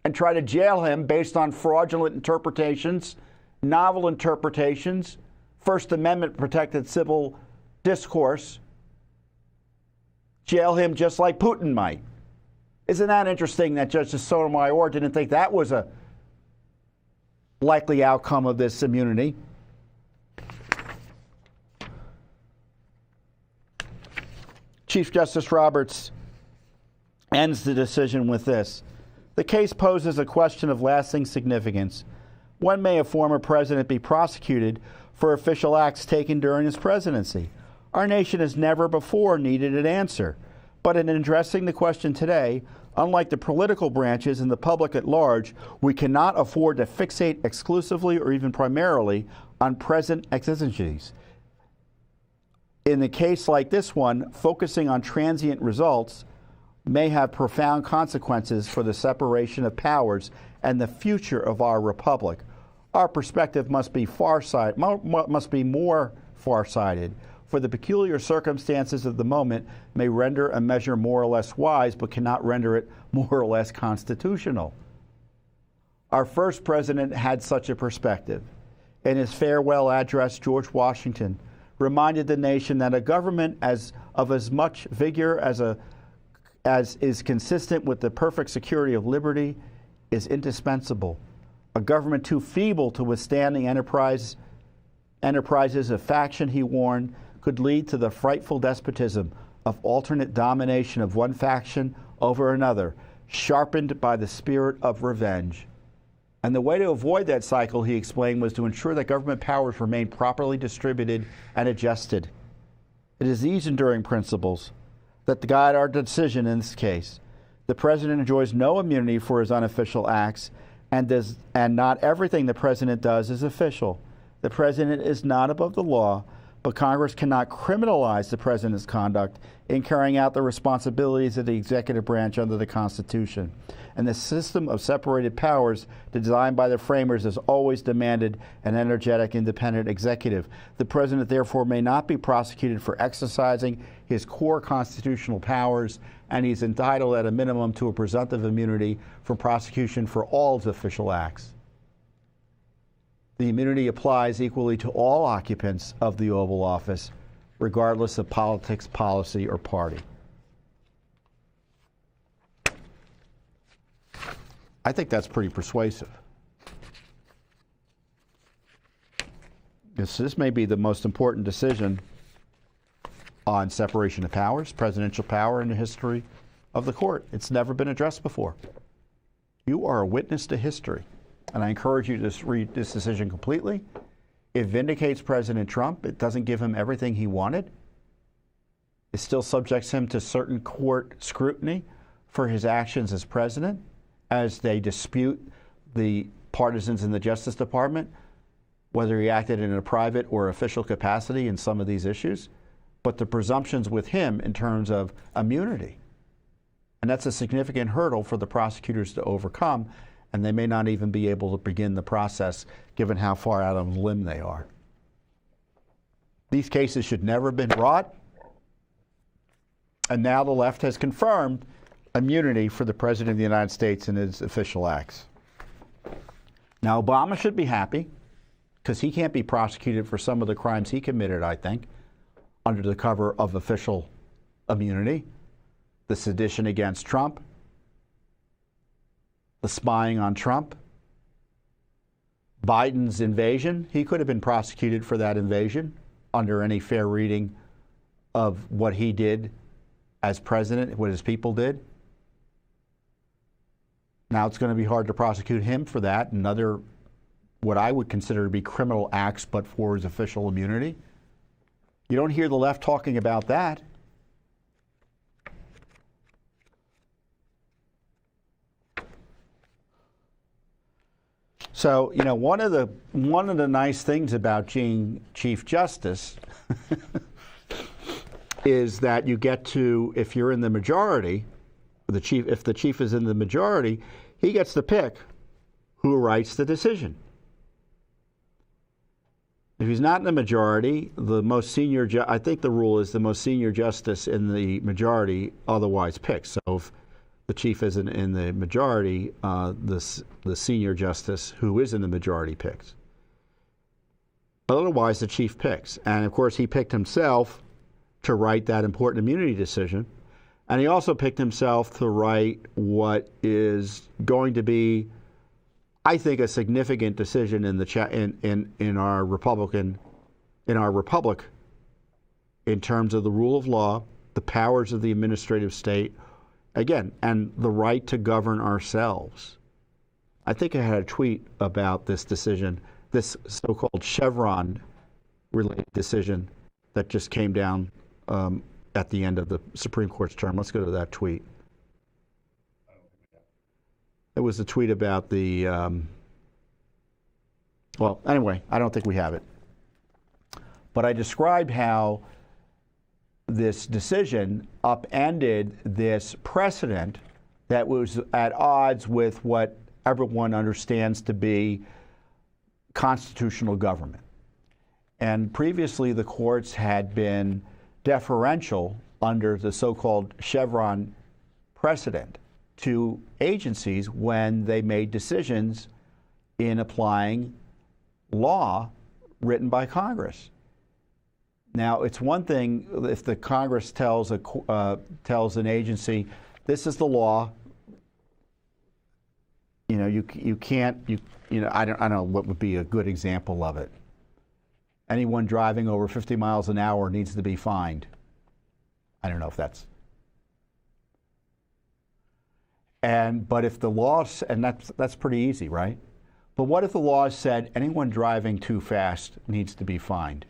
and try to jail him based on fraudulent interpretations, novel interpretations, First Amendment protected civil discourse, jail him just like Putin might. Isn't that interesting that Justice Sotomayor didn't think that was a likely outcome of this immunity? Chief Justice Roberts ends the decision with this. The case poses a question of lasting significance. When may a former president be prosecuted for official acts taken during his presidency? Our nation has never before needed an answer. But in addressing the question today, unlike the political branches and the public at large, we cannot afford to fixate exclusively or even primarily on present exigencies. In a case like this one, focusing on transient results may have profound consequences for the separation of powers and the future of our republic. Our perspective must be more far-sighted, for the peculiar circumstances of the moment may render a measure more or less wise, but cannot render it more or less constitutional. Our first president had such a perspective. In his farewell address, George Washington reminded the nation that a government of as much vigor as is consistent with the perfect security of liberty is indispensable. A government too feeble to withstand the enterprises of faction, he warned, could lead to the frightful despotism of alternate domination of one faction over another, sharpened by the spirit of revenge. And the way to avoid that cycle, he explained, was to ensure that government powers remain properly distributed and adjusted. It is these enduring principles that guide our decision in this case. The president enjoys no immunity for his unofficial acts, and not everything the president does is official. The president is not above the law, but Congress cannot criminalize the president's conduct in carrying out the responsibilities of the executive branch under the Constitution. And the system of separated powers designed by the framers has always demanded an energetic, independent executive. The president, therefore, may not be prosecuted for exercising his core constitutional powers, and he's entitled at a minimum to a presumptive immunity from prosecution for all his official acts. The immunity applies equally to all occupants of the Oval Office, regardless of politics, policy, or party. I think that's pretty persuasive. This may be the most important decision on separation of powers, presidential power, in the history of the court. It's never been addressed before. You are a witness to history. And I encourage you to read this decision completely. It vindicates President Trump. It doesn't give him everything he wanted. It still subjects him to certain court scrutiny for his actions as president, as they dispute the partisans in the Justice Department, whether he acted in a private or official capacity in some of these issues, but the presumptions with him in terms of immunity. And that's a significant hurdle for the prosecutors to overcome, and they may not even be able to begin the process given how far out on a limb they are. These cases should never have been brought, and now the left has confirmed immunity for the President of the United States and his official acts. Now, Obama should be happy, because he can't be prosecuted for some of the crimes he committed, I think, under the cover of official immunity. The sedition against Trump, the spying on Trump, Biden's invasion. He could have been prosecuted for that invasion under any fair reading of what he did as president, what his people did. Now it's going to be hard to prosecute him for that and other, what I would consider to be criminal acts, but for his official immunity. You don't hear the left talking about that. So, you know, one of the nice things about being Chief Justice is that you get to, if you're in the majority, if the chief is in the majority, he gets to pick who writes the decision. If he's not in the majority, the most senior, I think the rule is the most senior justice in the majority otherwise picks. So if the chief isn't in the majority, the senior justice who is in the majority picks. But otherwise, the chief picks. And of course, he picked himself to write that important immunity decision. And he also picked himself to write what is going to be, I think, a significant decision in the in our republic in terms of the rule of law, the powers of the administrative state, again, and the right to govern ourselves. I think I had a tweet about this decision, this so-called Chevron related decision that just came down at the end of the Supreme Court's term. Let's go to that tweet. It was a tweet about the, well, anyway, I don't think we have it. But I described how this decision upended this precedent that was at odds with what everyone understands to be constitutional government. And previously, the courts had been deferential under the so-called Chevron precedent to agencies when they made decisions in applying law written by Congress. Now, it's one thing if the Congress tells an agency, this is the law. You know, you can't, I don't know what would be a good example of it. Anyone driving over 50 miles an hour needs to be fined. I don't know if that's. But if the law, and that's pretty easy, right? But what if the law said anyone driving too fast needs to be fined?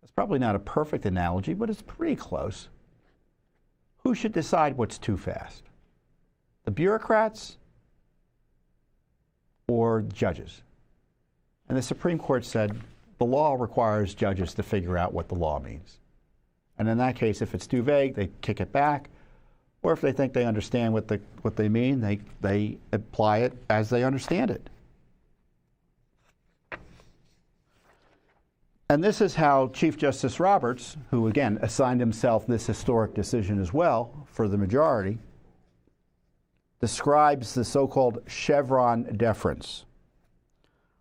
That's probably not a perfect analogy, but it's pretty close. Who should decide what's too fast? The bureaucrats or judges? And the Supreme Court said the law requires judges to figure out what the law means. And in that case, if it's too vague, they kick it back. Or if they think they understand what they mean, they apply it as they understand it. And this is how Chief Justice Roberts, who again assigned himself this historic decision as well for the majority, describes the so-called Chevron deference.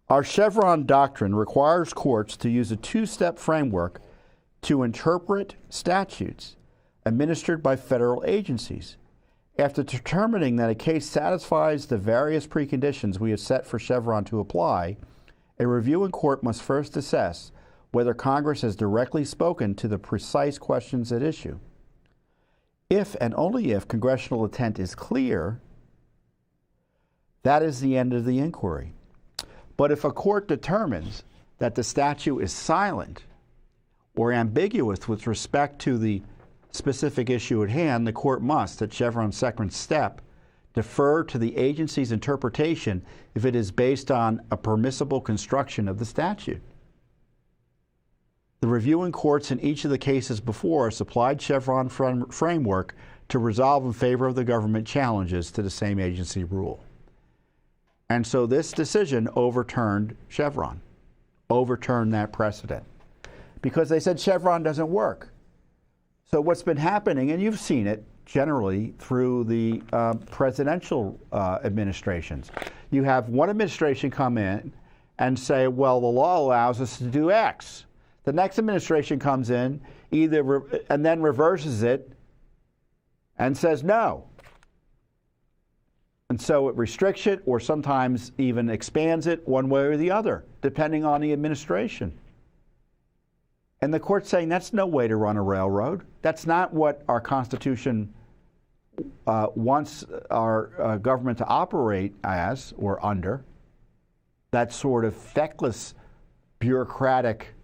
Our Chevron doctrine requires courts to use a two-step framework to interpret statutes administered by federal agencies. After determining that a case satisfies the various preconditions we have set for Chevron to apply, a reviewing court must first assess whether Congress has directly spoken to the precise questions at issue. If and only if congressional intent is clear, that is the end of the inquiry. But if a court determines that the statute is silent or ambiguous with respect to the specific issue at hand, the court must, at Chevron's second step, defer to the agency's interpretation if it is based on a permissible construction of the statute. The reviewing courts in each of the cases before us applied Chevron framework to resolve in favor of the government challenges to the same agency rule. And so this decision overturned Chevron, overturned that precedent, because they said Chevron doesn't work. So what's been happening, and you've seen it generally through the presidential administrations, you have one administration come in and say, well, the law allows us to do X. The next administration comes in and then reverses it and says no. And so it restricts it or sometimes even expands it one way or the other, depending on the administration. And the court's saying that's no way to run a railroad. That's not what our Constitution wants our government to operate as or under. That sort of feckless, bureaucratic,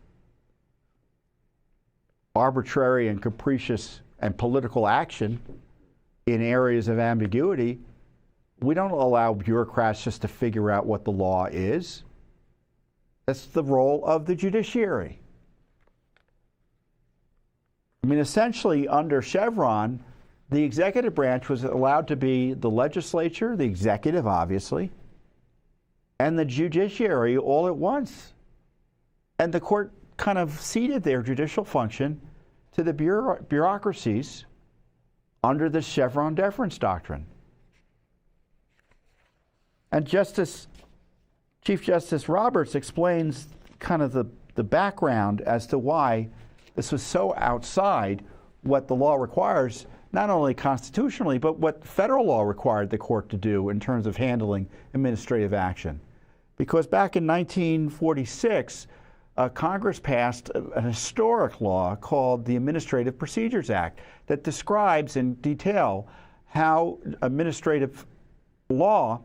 arbitrary and capricious and political action in areas of ambiguity. We don't allow bureaucrats just to figure out what the law is. That's the role of the judiciary. I mean, essentially, under Chevron, the executive branch was allowed to be the legislature, the executive, obviously, and the judiciary all at once. And the court kind of ceded their judicial function to the bureaucracies under the Chevron deference doctrine. And Chief Justice Roberts explains kind of the background as to why this was so outside what the law requires, not only constitutionally, but what federal law required the court to do in terms of handling administrative action. Because back in 1946, Congress passed a historic law called the Administrative Procedures Act that describes in detail how administrative law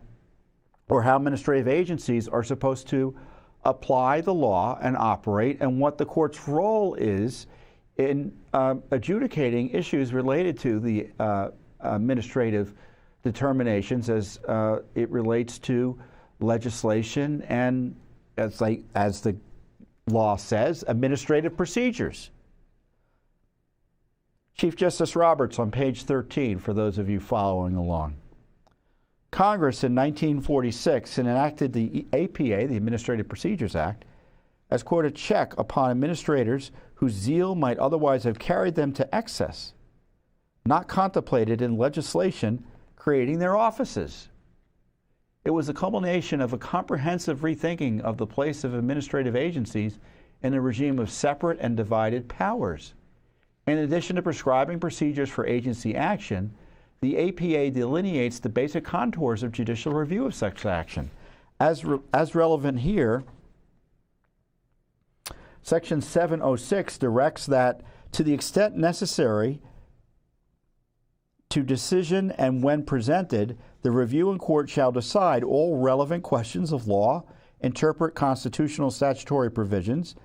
or how administrative agencies are supposed to apply the law and operate, and what the court's role is in adjudicating issues related to the administrative determinations as it relates to legislation and, as the law says, administrative procedures. Chief Justice Roberts on page 13, for those of you following along. Congress in 1946 enacted the APA, the Administrative Procedures Act, as, quote, a check upon administrators whose zeal might otherwise have carried them to excess, not contemplated in legislation creating their offices. It was the culmination of a comprehensive rethinking of the place of administrative agencies in a regime of separate and divided powers. In addition to prescribing procedures for agency action, the APA delineates the basic contours of judicial review of such action. As relevant here, Section 706 directs that to the extent necessary to decision and when presented, the review in court shall decide all relevant questions of law, interpret constitutional statutory provisions,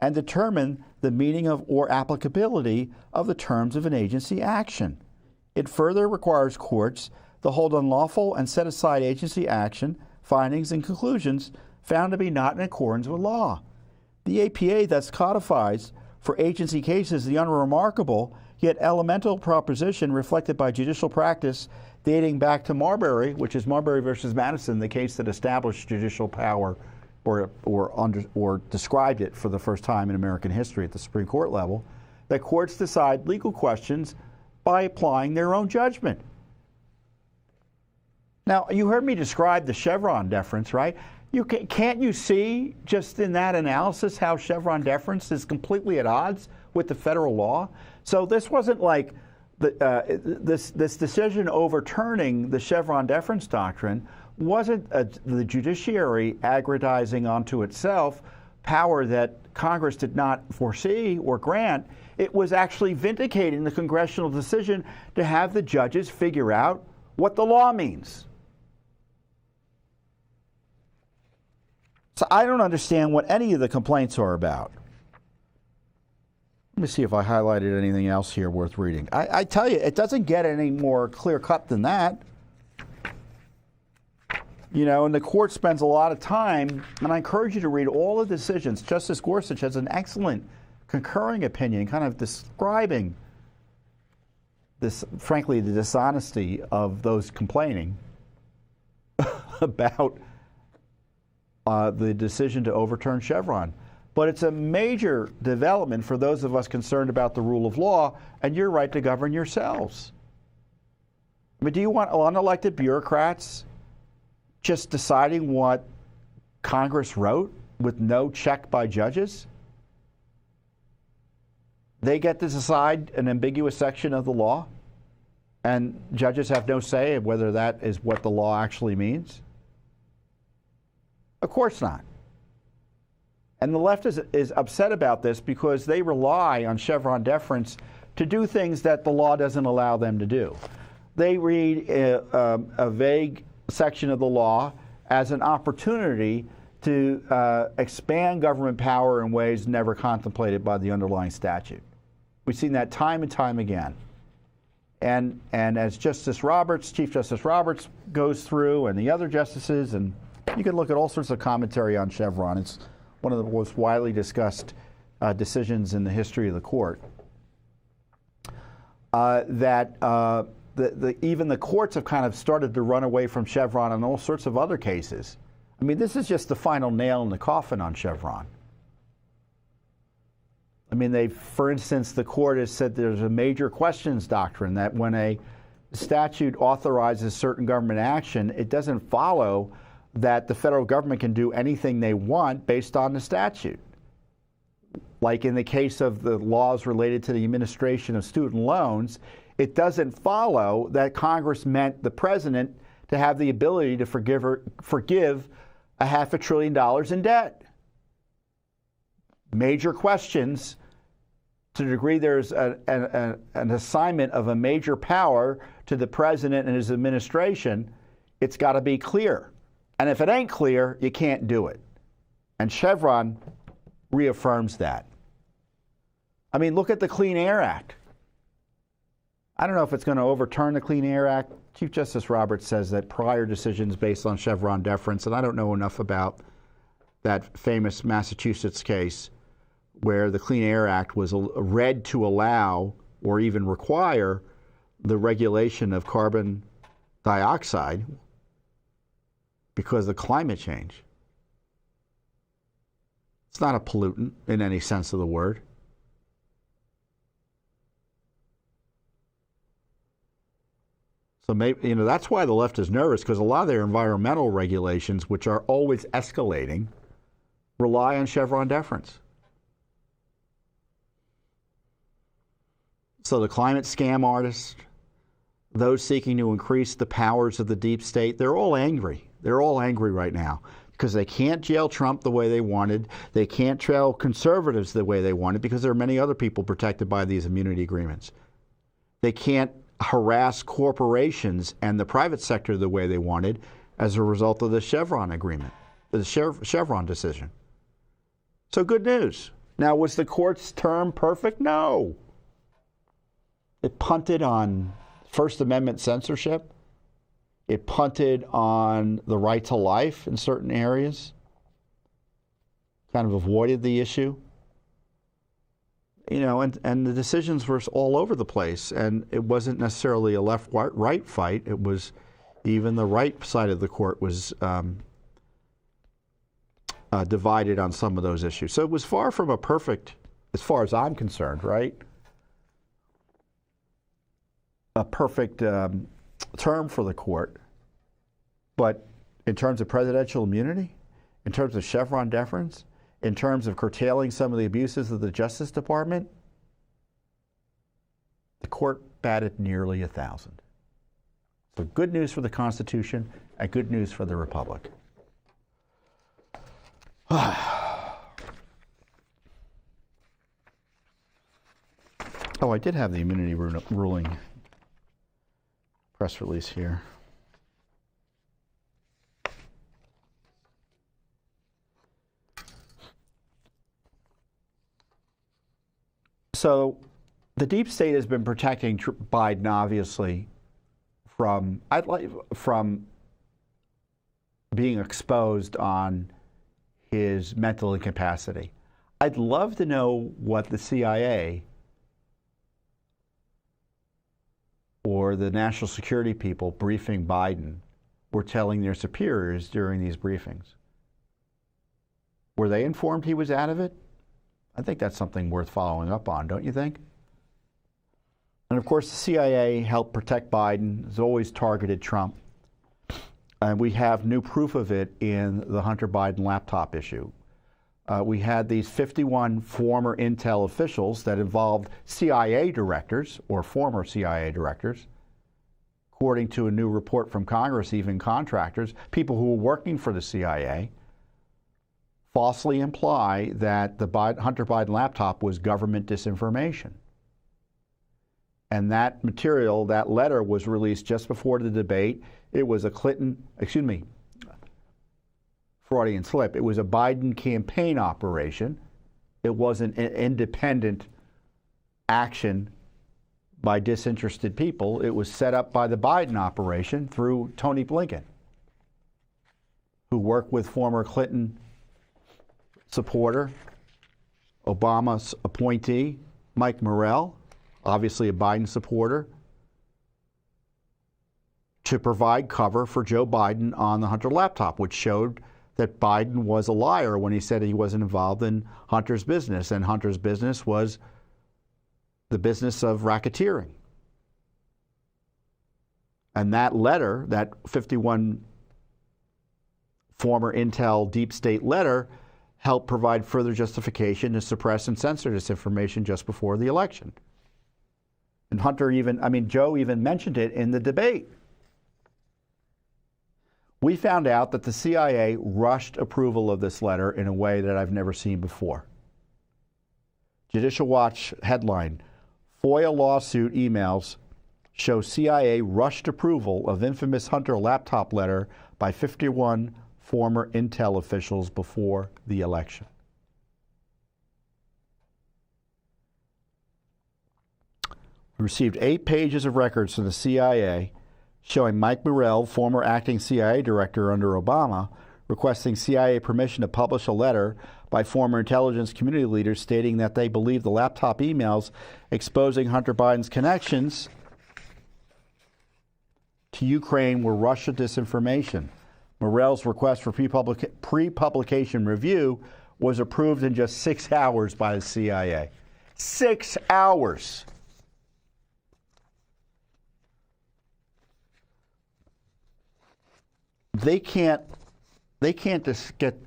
and determine the meaning of or applicability of the terms of an agency action. It further requires courts to hold unlawful and set aside agency action, findings, and conclusions found to be not in accordance with law. The APA thus codifies for agency cases the unremarkable yet elemental proposition reflected by judicial practice dating back to Marbury, which is Marbury versus Madison, the case that established judicial power or described it for the first time in American history at the Supreme Court level, that courts decide legal questions by applying their own judgment. Now, you heard me describe the Chevron deference, right? Can't you see just in that analysis how Chevron deference is completely at odds with the federal law? So this wasn't like this decision overturning the Chevron deference doctrine wasn't the judiciary aggrandizing onto itself power that Congress did not foresee or grant. It was actually vindicating the congressional decision to have the judges figure out what the law means. So I don't understand what any of the complaints are about. Let me see if I highlighted anything else here worth reading. I tell you, it doesn't get any more clear-cut than that. You know, and the court spends a lot of time, and I encourage you to read all the decisions. Justice Gorsuch has an excellent concurring opinion, kind of describing this, frankly, the dishonesty of those complaining about the decision to overturn Chevron. But it's a major development for those of us concerned about the rule of law and your right to govern yourselves. I mean, do you want unelected bureaucrats just deciding what Congress wrote with no check by judges? They get to decide an ambiguous section of the law, and judges have no say of whether that is what the law actually means? Of course not. And the left is upset about this because they rely on Chevron deference to do things that the law doesn't allow them to do. They read a vague section of the law as an opportunity to expand government power in ways never contemplated by the underlying statute. We've seen that time and time again. And as Justice Roberts, Chief Justice Roberts goes through, and the other justices, and you can look at all sorts of commentary on Chevron. It's one of the most widely discussed decisions in the history of the court. that even the courts have kind of started to run away from Chevron and all sorts of other cases. I mean, this is just the final nail in the coffin on Chevron. I mean, for instance, the court has said there's a major questions doctrine, that when a statute authorizes certain government action, it doesn't follow that the federal government can do anything they want based on the statute. Like in the case of the laws related to the administration of student loans, it doesn't follow that Congress meant the president to have the ability to forgive $500 billion in debt. Major questions. To the degree there's an assignment of a major power to the president and his administration, it's got to be clear. And if it ain't clear, you can't do it. And Chevron reaffirms that. I mean, look at the Clean Air Act. I don't know if it's going to overturn the Clean Air Act. Chief Justice Roberts says that prior decisions based on Chevron deference, and I don't know enough about that famous Massachusetts case where the Clean Air Act was read to allow or even require the regulation of carbon dioxide because of climate change. It's not a pollutant in any sense of the word. So maybe, that's why the left is nervous, because a lot of their environmental regulations, which are always escalating, rely on Chevron deference. So the climate scam artists, those seeking to increase the powers of the deep state, they're all angry. They're all angry right now because they can't jail Trump the way they wanted. They can't jail conservatives the way they wanted because there are many other people protected by these immunity agreements. They can't harass corporations and the private sector the way they wanted as a result of the Chevron agreement, the Chevron decision. So good news. Now, was the court's term perfect? No. It punted on First Amendment censorship. It punted on the right to life in certain areas. Kind of avoided the issue. And the decisions were all over the place. And it wasn't necessarily a left-right fight. It was even the right side of the court was divided on some of those issues. So it was far from a perfect, as far as I'm concerned, right? A perfect term for the court. But in terms of presidential immunity, in terms of Chevron deference, in terms of curtailing some of the abuses of the Justice Department, the court batted nearly 1,000. So good news for the Constitution and good news for the Republic. Oh, I did have the immunity ruling press release here. So the deep state has been protecting Biden, obviously, from being exposed on his mental incapacity. I'd love to know what the CIA or the national security people briefing Biden were telling their superiors during these briefings. Were they informed he was out of it? I think that's something worth following up on, don't you think? And of course, the CIA helped protect Biden, has always targeted Trump. And we have new proof of it in the Hunter Biden laptop issue. We had these 51 former intel officials that involved CIA directors or former CIA directors. According to a new report from Congress, even contractors, people who were working for the CIA, falsely imply that the Hunter Biden laptop was government disinformation. And that material, that letter, was released just before the debate. It was a Freudian slip. It was a Biden campaign operation. It wasn't an independent action by disinterested people. It was set up by the Biden operation through Tony Blinken, who worked with former Clinton supporter, Obama's appointee, Mike Morell, obviously a Biden supporter, to provide cover for Joe Biden on the Hunter laptop, which showed that Biden was a liar when he said he wasn't involved in Hunter's business, and Hunter's business was the business of racketeering. And that letter, that 51 former Intel deep state letter, helped provide further justification to suppress and censor this information just before the election. And Joe even mentioned it in the debate. We found out that the CIA rushed approval of this letter in a way that I've never seen before. Judicial Watch headline, FOIA lawsuit emails show CIA rushed approval of infamous Hunter laptop letter by 51 former Intel officials before the election. We received 8 pages of records from the CIA showing Mike Morell, former acting CIA director under Obama, requesting CIA permission to publish a letter by former intelligence community leaders stating that they believe the laptop emails exposing Hunter Biden's connections to Ukraine were Russia disinformation. Morell's request for pre-publication review was approved in just 6 hours by the CIA. 6 hours. They can't just get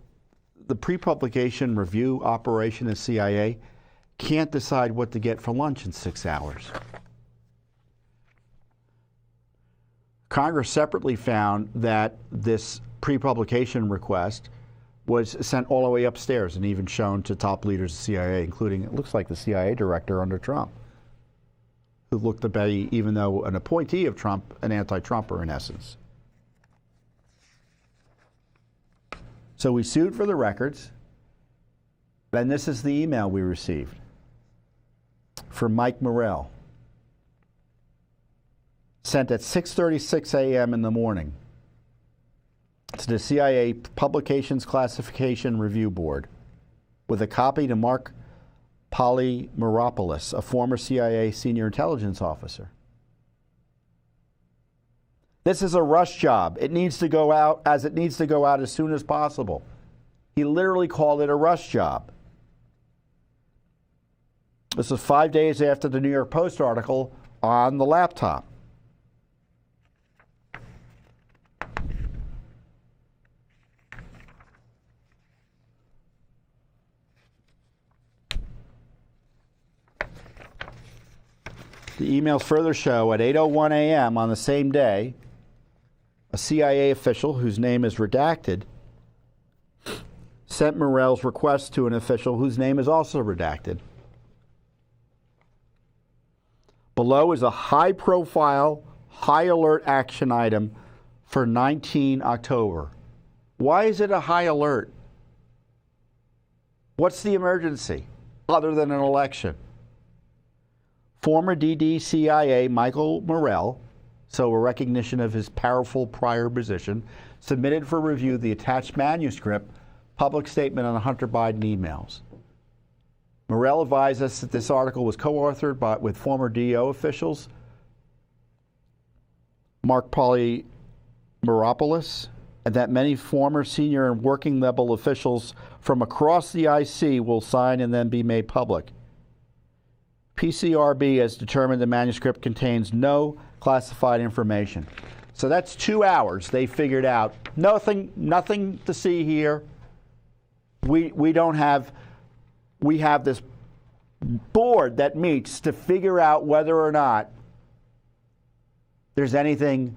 the pre-publication review operation at CIA can't decide what to get for lunch in 6 hours. Congress separately found that this pre-publication request was sent all the way upstairs and even shown to top leaders of the CIA, including, it looks like, the CIA director under Trump, who looked to be, even though an appointee of Trump, an anti-Trumper in essence. So we sued for the records, and this is the email we received from Mike Morell, sent at 6:36 a.m. in the morning to the CIA Publications Classification Review Board with a copy to Mark Polymeropoulos, a former CIA senior intelligence officer. This is a rush job. It needs to go out as soon as possible. He literally called it a rush job. This is 5 days after the New York Post article on the laptop. The emails further show at 8:01 a.m. on the same day, a CIA official whose name is redacted sent Morell's request to an official whose name is also redacted. Below is a high-profile, high-alert action item for 19 October. Why is it a high alert? What's the emergency other than an election? Former DD-CIA Michael Morell, so a recognition of his powerful prior position, submitted for review the attached manuscript public statement on the Hunter Biden emails. Morell advised us that this article was co-authored with former DO officials, Mark Polymeropoulos, and that many former senior and working level officials from across the IC will sign and then be made public. PCRB has determined the manuscript contains no classified information. So that's 2 hours. They figured out nothing to see here. We have this board that meets to figure out whether or not there's anything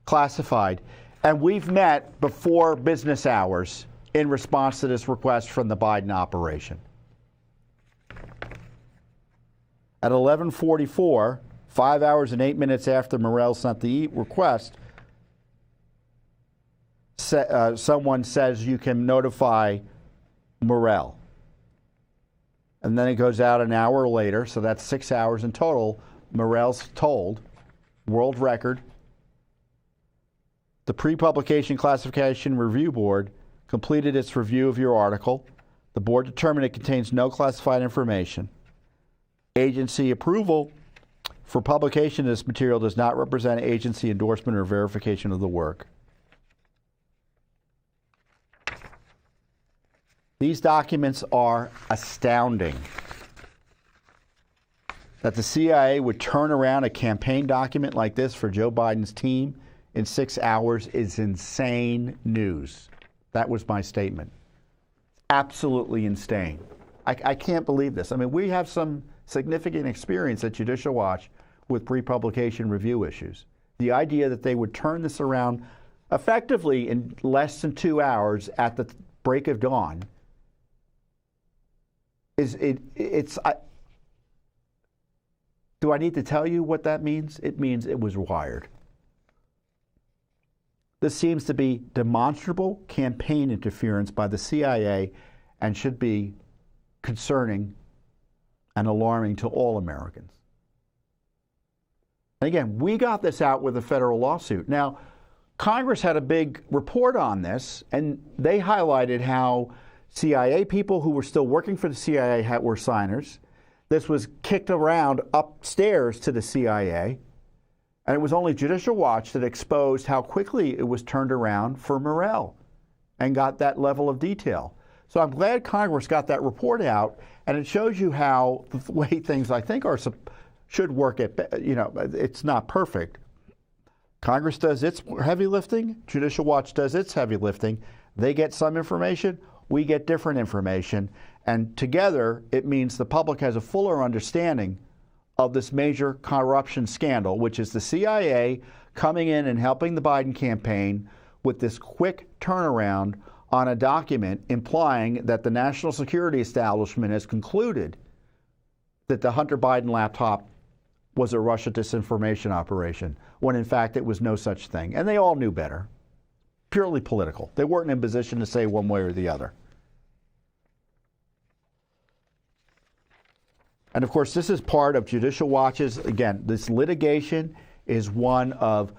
classified. And we've met before business hours in response to this request from the Biden operation. At 11:44, 5 hours and 8 minutes after Morell sent the request, someone says you can notify Morell. And then it goes out an hour later, so that's 6 hours in total. Morell's told, world record, the Pre-Publication Classification Review Board completed its review of your article. The board determined it contains no classified information. Agency approval for publication, this material does not represent agency endorsement or verification of the work. These documents are astounding. That the CIA would turn around a campaign document like this for Joe Biden's team in 6 hours is insane news. That was my statement. Absolutely insane. I can't believe this. I mean, we have some significant experience at Judicial Watch with pre-publication review issues. The idea that they would turn this around effectively in less than 2 hours at the break of dawn do I need to tell you what that means? It means it was wired. This seems to be demonstrable campaign interference by the CIA and should be concerning and alarming to all Americans. And again, we got this out with a federal lawsuit. Now, Congress had a big report on this, and they highlighted how CIA people who were still working for the CIA were signers. This was kicked around upstairs to the CIA, and it was only Judicial Watch that exposed how quickly it was turned around for Morell and got that level of detail. So I'm glad Congress got that report out, and it shows you how the way things, I think, should work. It's not perfect. Congress does its heavy lifting. Judicial Watch does its heavy lifting. They get some information. We get different information. And together, it means the public has a fuller understanding of this major corruption scandal, which is the CIA coming in and helping the Biden campaign with this quick turnaround on a document implying that the national security establishment has concluded that the Hunter Biden laptop was a Russia disinformation operation, when in fact it was no such thing. And they all knew better. Purely political. They weren't in a position to say one way or the other. And of course, this is part of Judicial Watch's, again, this litigation is one of,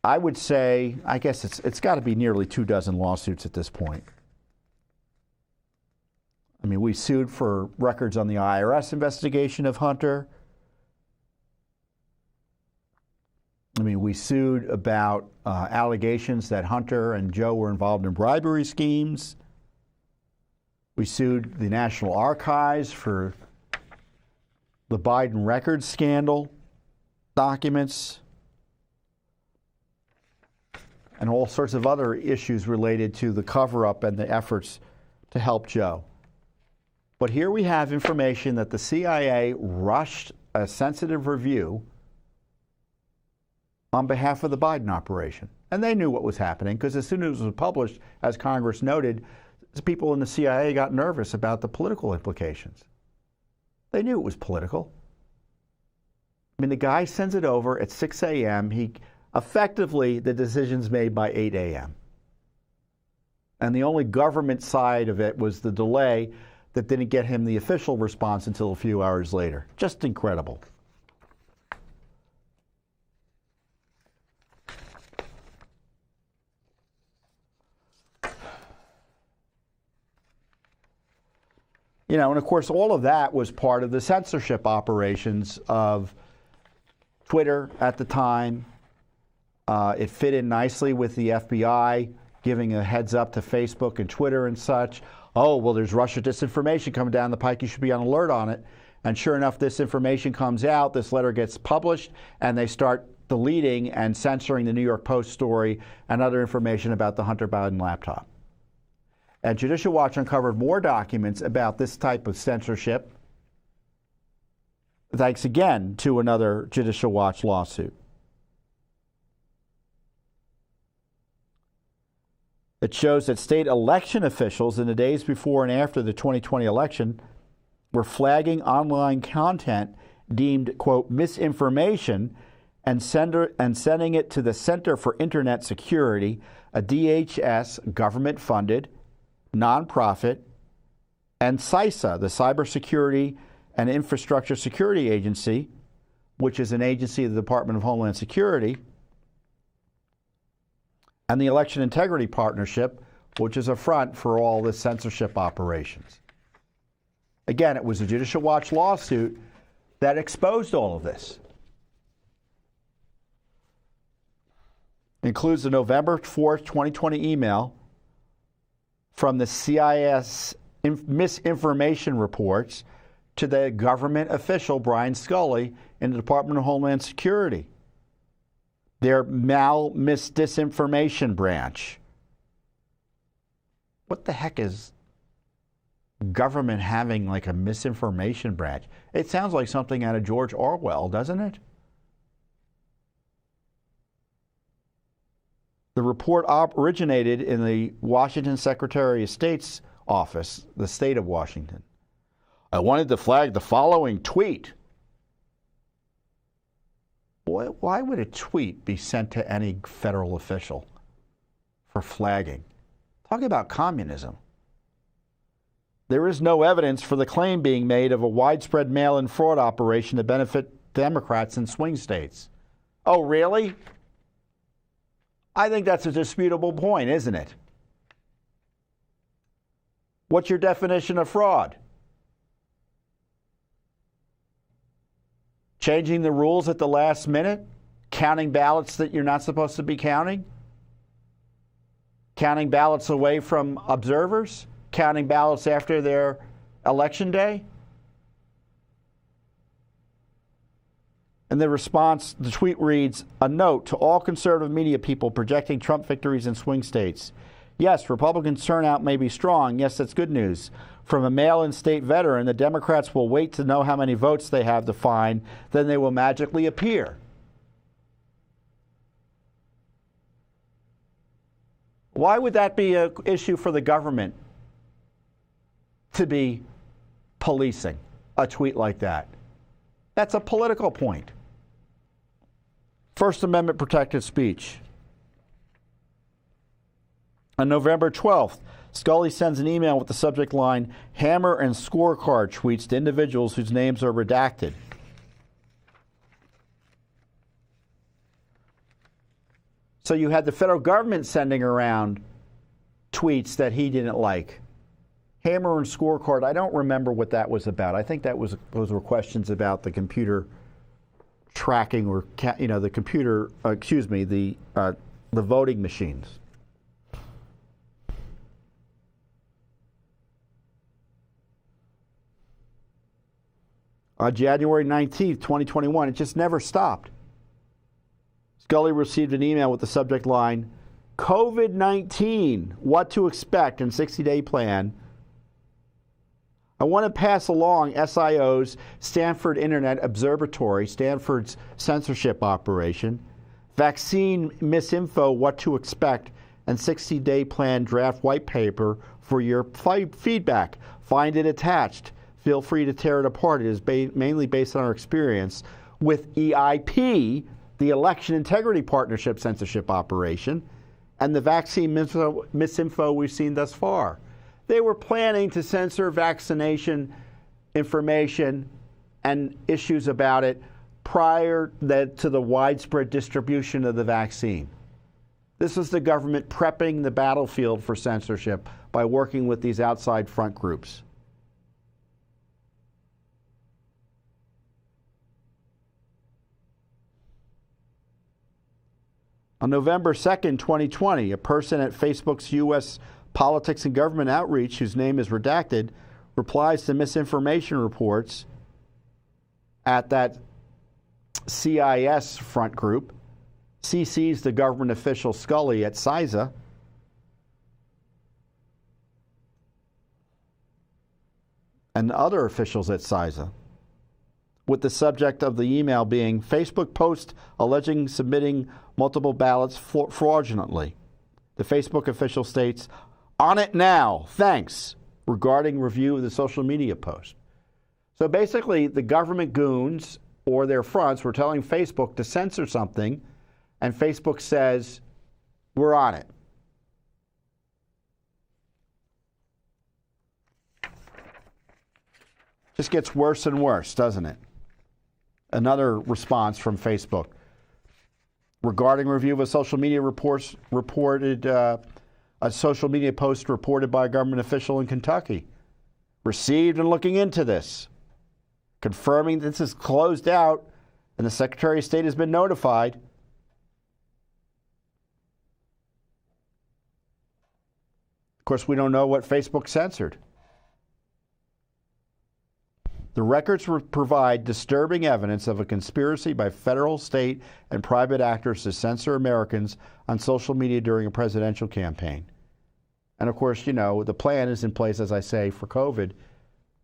I would say, I guess it's got to be nearly 24 lawsuits at this point. I mean, we sued for records on the IRS investigation of Hunter. I mean, we sued about allegations that Hunter and Joe were involved in bribery schemes. We sued the National Archives for the Biden records scandal documents and all sorts of other issues related to the cover-up and the efforts to help Joe. But here we have information that the CIA rushed a sensitive review on behalf of the Biden operation. And they knew what was happening because as soon as it was published, as Congress noted, people in the CIA got nervous about the political implications. They knew it was political. I mean, the guy sends it over at 6 a.m. Effectively, the decision's made by 8 a.m. And the only government side of it was the delay that didn't get him the official response until a few hours later. Just incredible. You know, and of course, all of that was part of the censorship operations of Twitter at the time. It fit in nicely with the FBI giving a heads up to Facebook and Twitter and such. Oh, well, there's Russia disinformation coming down the pike. You should be on alert on it. And sure enough, this information comes out. This letter gets published, and they start deleting and censoring the New York Post story and other information about the Hunter Biden laptop. And Judicial Watch uncovered more documents about this type of censorship, thanks again to another Judicial Watch lawsuit. It shows that state election officials in the days before and after the 2020 election were flagging online content deemed, quote, misinformation and sending it to the Center for Internet Security, a DHS government-funded nonprofit, and CISA, the Cybersecurity and Infrastructure Security Agency, which is an agency of the Department of Homeland Security, and the Election Integrity Partnership, which is a front for all the censorship operations. Again, it was a Judicial Watch lawsuit that exposed all of this. Includes the November 4th, 2020 email from the CIS misinformation reports to the government official, Brian Scully, in the Department of Homeland Security. Their disinformation branch. What the heck is government having like a misinformation branch? It sounds like something out of George Orwell, doesn't it? The report originated in the Washington Secretary of State's office, the state of Washington. I wanted to flag the following tweet. Why would a tweet be sent to any federal official for flagging? Talk about communism. There is no evidence for the claim being made of a widespread mail-in fraud operation to benefit Democrats in swing states. Oh, really? I think that's a disputable point, isn't it? What's your definition of fraud? Changing the rules at the last minute? Counting ballots that you're not supposed to be counting? Counting ballots away from observers? Counting ballots after their election day? And the response, the tweet reads, a note to all conservative media people projecting Trump victories in swing states. Yes, Republican turnout may be strong. Yes, that's good news. From a mail-in state veteran, the Democrats will wait to know how many votes they have to find, then they will magically appear. Why would that be an issue for the government to be policing a tweet like that? That's a political point. First Amendment protected speech. On November 12th, Scully sends an email with the subject line, hammer and scorecard tweets to individuals whose names are redacted. So you had the federal government sending around tweets that he didn't like. Hammer and scorecard, I don't remember what that was about. I think those were questions about the computer tracking or, the computer, the voting machines. On January 19th, 2021, it just never stopped. Scully received an email with the subject line, COVID-19, what to expect and 60-day plan. I want to pass along SIO's Stanford Internet Observatory, Stanford's censorship operation, vaccine misinfo, what to expect, and 60-day plan draft white paper for your feedback. Find it attached. Feel free to tear it apart. It is mainly based on our experience with EIP, the Election Integrity Partnership censorship operation, and the vaccine misinfo we've seen thus far. They were planning to censor vaccination information and issues about it prior to the widespread distribution of the vaccine. This is the government prepping the battlefield for censorship by working with these outside front groups. On November 2nd, 2020, a person at Facebook's U.S. Politics and Government Outreach, whose name is redacted, replies to misinformation reports at that CIS front group, CC's the government official Scully at CISA, and other officials at CISA, with the subject of the email being Facebook post alleging submitting multiple ballots fraudulently. The Facebook official states, on it now, thanks, regarding review of the social media post. So basically, the government goons or their fronts were telling Facebook to censor something, and Facebook says, we're on it. Just gets worse and worse, doesn't it? Another response from Facebook. Regarding review of a social media a social media post reported by a government official in Kentucky. Received and looking into this. confirming this is closed out and the Secretary of State has been notified. Of course, we don't know what Facebook censored. The records provide disturbing evidence of a conspiracy by federal, state, and private actors to censor Americans on social media during a presidential campaign. And of course, you know, the plan is in place, as I say, for COVID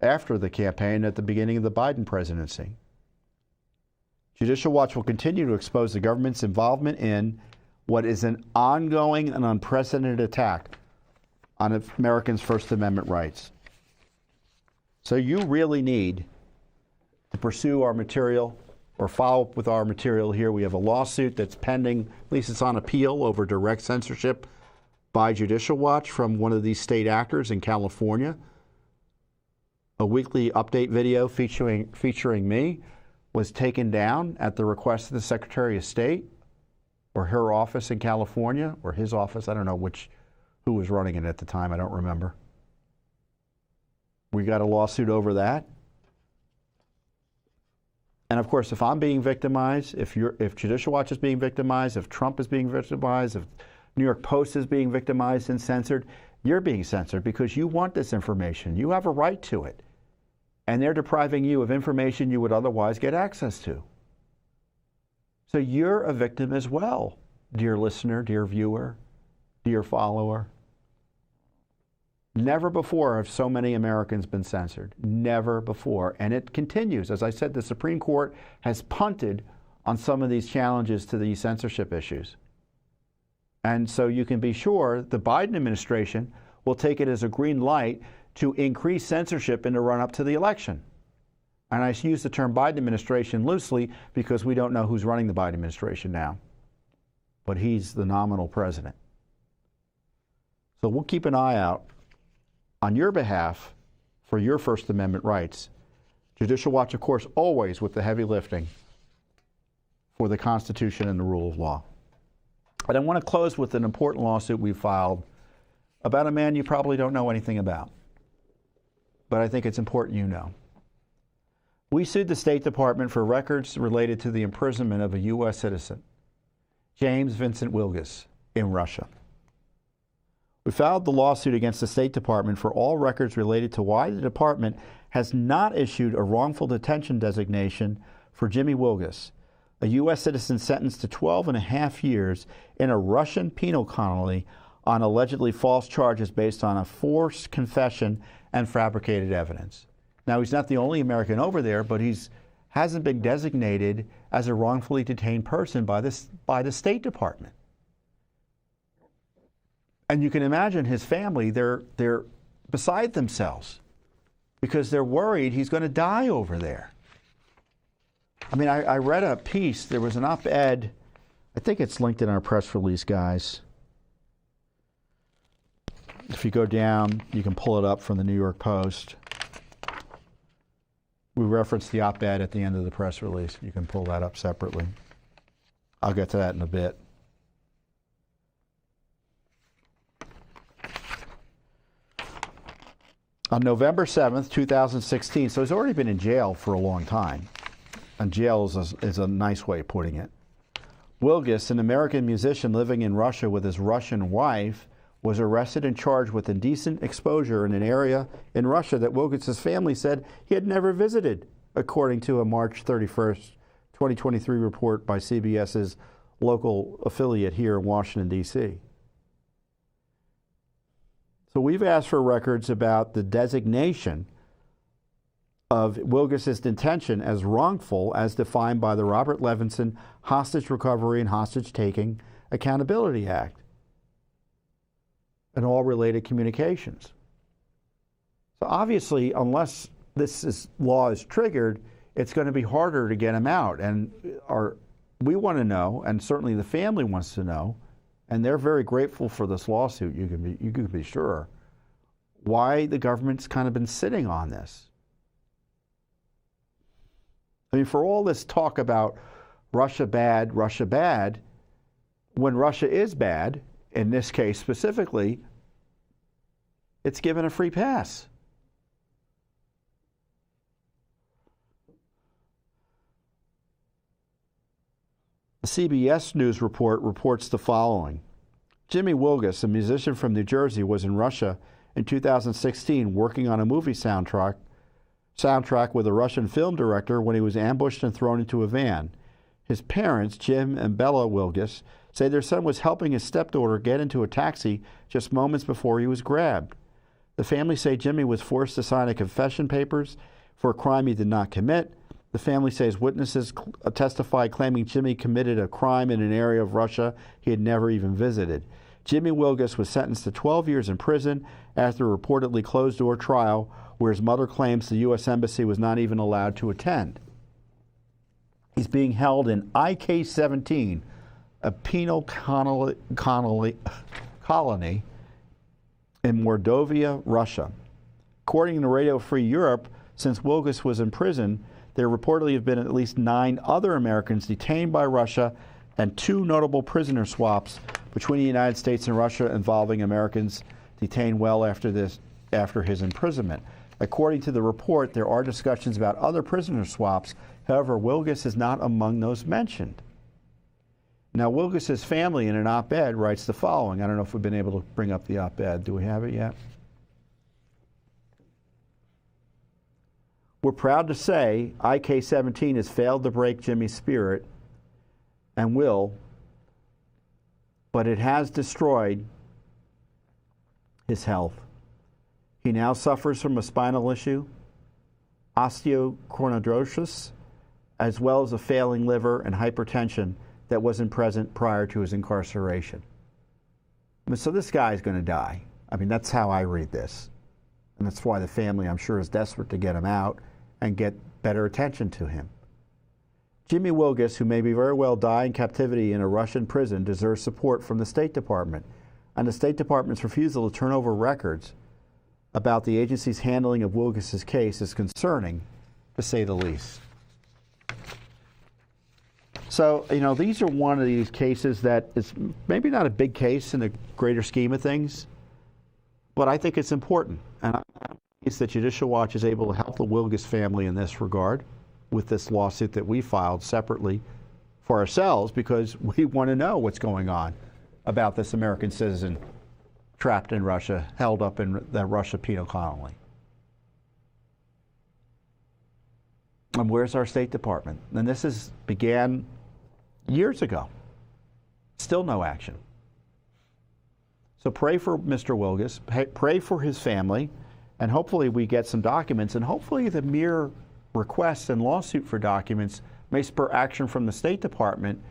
after the campaign at the beginning of the Biden presidency. Judicial Watch will continue to expose the government's involvement in what is an ongoing and unprecedented attack on Americans' First Amendment rights. So you really need to pursue our material or follow up with our material here. We have a lawsuit that's pending, at least it's on appeal, over direct censorship by Judicial Watch from one of these state actors in California. A weekly update video featuring me was taken down at the request of the Secretary of State or her office in California, or his office. I don't know who was running it at the time. I don't remember. We got a lawsuit over that. And of course, if I'm being victimized, if Judicial Watch is being victimized, if Trump is being victimized, if New York Post is being victimized and censored, you're being censored because you want this information. You have a right to it. And they're depriving you of information you would otherwise get access to. So you're a victim as well, dear listener, dear viewer, dear follower. Never before have so many Americans been censored. Never before. And it continues. As I said, the Supreme Court has punted on some of these challenges to these censorship issues. And so you can be sure the Biden administration will take it as a green light to increase censorship in the run-up to the election. And I use the term Biden administration loosely because we don't know who's running the Biden administration now. But he's the nominal president. So we'll keep an eye out on your behalf for your First Amendment rights. Judicial Watch, of course, always with the heavy lifting for the Constitution and the rule of law. And I want to close with an important lawsuit we filed about a man you probably don't know anything about. But I think it's important you know. We sued the State Department for records related to the imprisonment of a U.S. citizen, James Vincent Wilgus, in Russia. We filed the lawsuit against the State Department for all records related to why the department has not issued a wrongful detention designation for Jimmy Wilgus, a U.S. citizen sentenced to 12.5 years in a Russian penal colony on allegedly false charges based on a forced confession and fabricated evidence. Now, he's not the only American over there, but hasn't been designated as a wrongfully detained person by the State Department. And you can imagine his family, they're beside themselves because they're worried he's going to die over there. I mean, I read a piece, there was an op-ed, I think it's linked in our press release, guys. If you go down, you can pull it up from the New York Post. We referenced the op-ed at the end of the press release. You can pull that up separately. I'll get to that in a bit. On November 7th, 2016, so he's already been in jail for a long time. And jail is a nice way of putting it. Wilgus, an American musician living in Russia with his Russian wife, was arrested and charged with indecent exposure in an area in Russia that Wilgus' family said he had never visited, according to a March 31st, 2023 report by CBS's local affiliate here in Washington, D.C. So we've asked for records about the designation of Wilgus' detention as wrongful as defined by the Robert Levinson Hostage Recovery and Hostage Taking Accountability Act and all related communications. So obviously, unless this law is triggered, it's going to be harder to get him out. And we want to know, and certainly the family wants to know, and they're very grateful for this lawsuit, you can be sure, why the government's kind of been sitting on this. I mean, for all this talk about Russia bad, when Russia is bad, in this case specifically, it's given a free pass. CBS News report reports the following. Jimmy Wilgus, a musician from New Jersey, was in Russia in 2016 working on a movie soundtrack with a Russian film director when he was ambushed and thrown into a van. His parents, Jim and Bella Wilgus, say their son was helping his stepdaughter get into a taxi just moments before he was grabbed. The family say Jimmy was forced to sign a confession papers for a crime he did not commit. The family says witnesses testified claiming Jimmy committed a crime in an area of Russia he had never even visited. Jimmy Wilgus was sentenced to 12 years in prison after a reportedly closed-door trial where his mother claims the U.S. Embassy was not even allowed to attend. He's being held in IK-17, a penal colony in Mordovia, Russia. According to Radio Free Europe, since Wilgus was in prison, there reportedly have been at least 9 other Americans detained by Russia and 2 notable prisoner swaps between the United States and Russia involving Americans detained well after his imprisonment. According to the report, there are discussions about other prisoner swaps. However, Wilgus is not among those mentioned. Now, Wilgus's family in an op-ed writes the following. I don't know if we've been able to bring up the op-ed. Do we have it yet? We're proud to say IK-17 has failed to break Jimmy's spirit and will, but it has destroyed his health. He now suffers from a spinal issue, osteochondrosis, as well as a failing liver and hypertension that wasn't present prior to his incarceration. So this guy's going to die. I mean, that's how I read this. And that's why the family, I'm sure, is desperate to get him out and get better attention to him. Jimmy Wilgus, who may be very well die in captivity in a Russian prison, deserves support from the State Department. And the State Department's refusal to turn over records about the agency's handling of Wilgus's case is concerning, to say the least. So, you know, these are one of these cases that is maybe not a big case in the greater scheme of things, but I think it's important. And I'm pleased that Judicial Watch is able to help the Wilgus family in this regard with this lawsuit that we filed separately for ourselves, because we want to know what's going on about this American citizen trapped in Russia, held up in the Russia penal colony. And where's our State Department? And this began years ago. Still no action. So pray for Mr. Wilgus, pray for his family, and hopefully we get some documents, and hopefully the mere request and lawsuit for documents may spur action from the State Department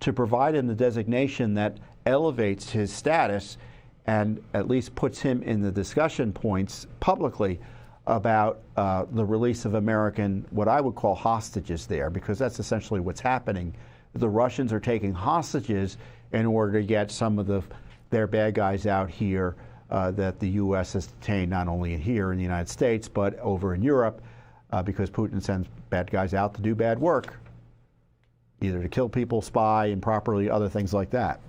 to provide him the designation that elevates his status and at least puts him in the discussion points publicly about the release of American, what I would call hostages there, because that's essentially what's happening. The Russians are taking hostages in order to get some of their bad guys out here that the U.S. has detained, not only here in the United States, but over in Europe, because Putin sends bad guys out to do bad work, either to kill people, spy improperly, other things like that.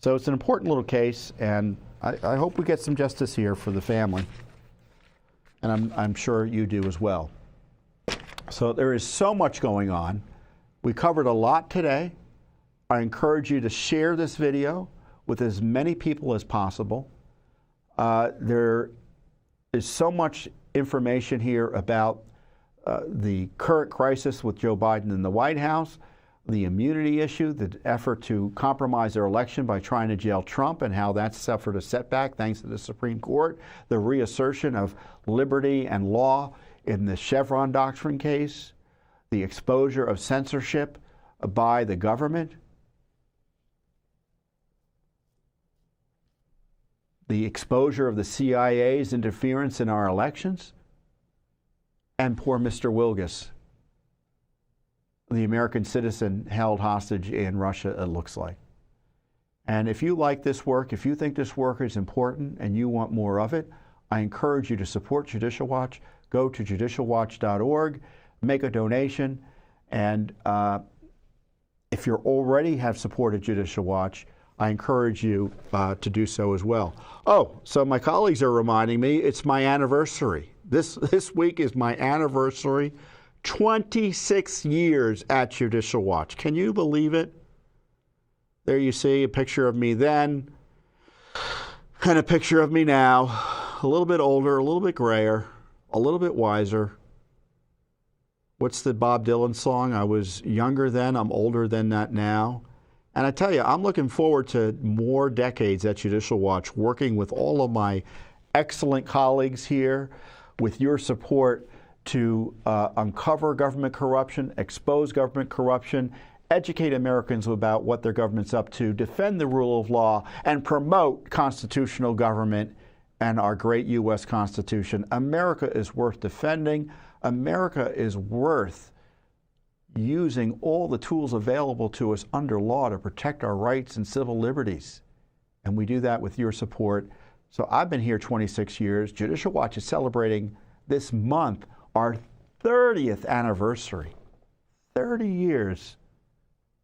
So it's an important little case, and I hope we get some justice here for the family. And I'm sure you do as well. So there is so much going on. We covered a lot today. I encourage you to share this video with as many people as possible. There is so much information here about the current crisis with Joe Biden in the White House, the immunity issue, the effort to compromise their election by trying to jail Trump and how that's suffered a setback thanks to the Supreme Court, the reassertion of liberty and law in the Chevron Doctrine case, the exposure of censorship by the government, the exposure of the CIA's interference in our elections, and poor Mr. Wilgus, the American citizen held hostage in Russia, it looks like. And if you like this work, if you think this work is important and you want more of it, I encourage you to support Judicial Watch. Go to judicialwatch.org, make a donation, and if you already have supported Judicial Watch, I encourage you to do so as well. Oh, so my colleagues are reminding me it's my anniversary. This week is my anniversary. 26 years at Judicial Watch. Can you believe it? There you see a picture of me then and a picture of me now. A little bit older, a little bit grayer, a little bit wiser. What's the Bob Dylan song? I was younger then, I'm older than that now. And I tell you, I'm looking forward to more decades at Judicial Watch, working with all of my excellent colleagues here, with your support to uncover government corruption, expose government corruption, educate Americans about what their government's up to, defend the rule of law, and promote constitutional government and our great U.S. Constitution. America is worth defending. America is worth using all the tools available to us under law to protect our rights and civil liberties. And we do that with your support. So I've been here 26 years. Judicial Watch is celebrating this month our 30th anniversary. 30 years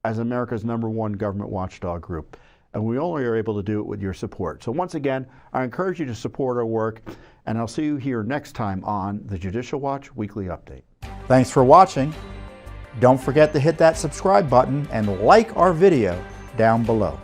as America's #1 government watchdog group. And we only are able to do it with your support. So once again, I encourage you to support our work, and I'll see you here next time on the Judicial Watch Weekly Update. Thanks for watching. Don't forget to hit that subscribe button and like our video down below.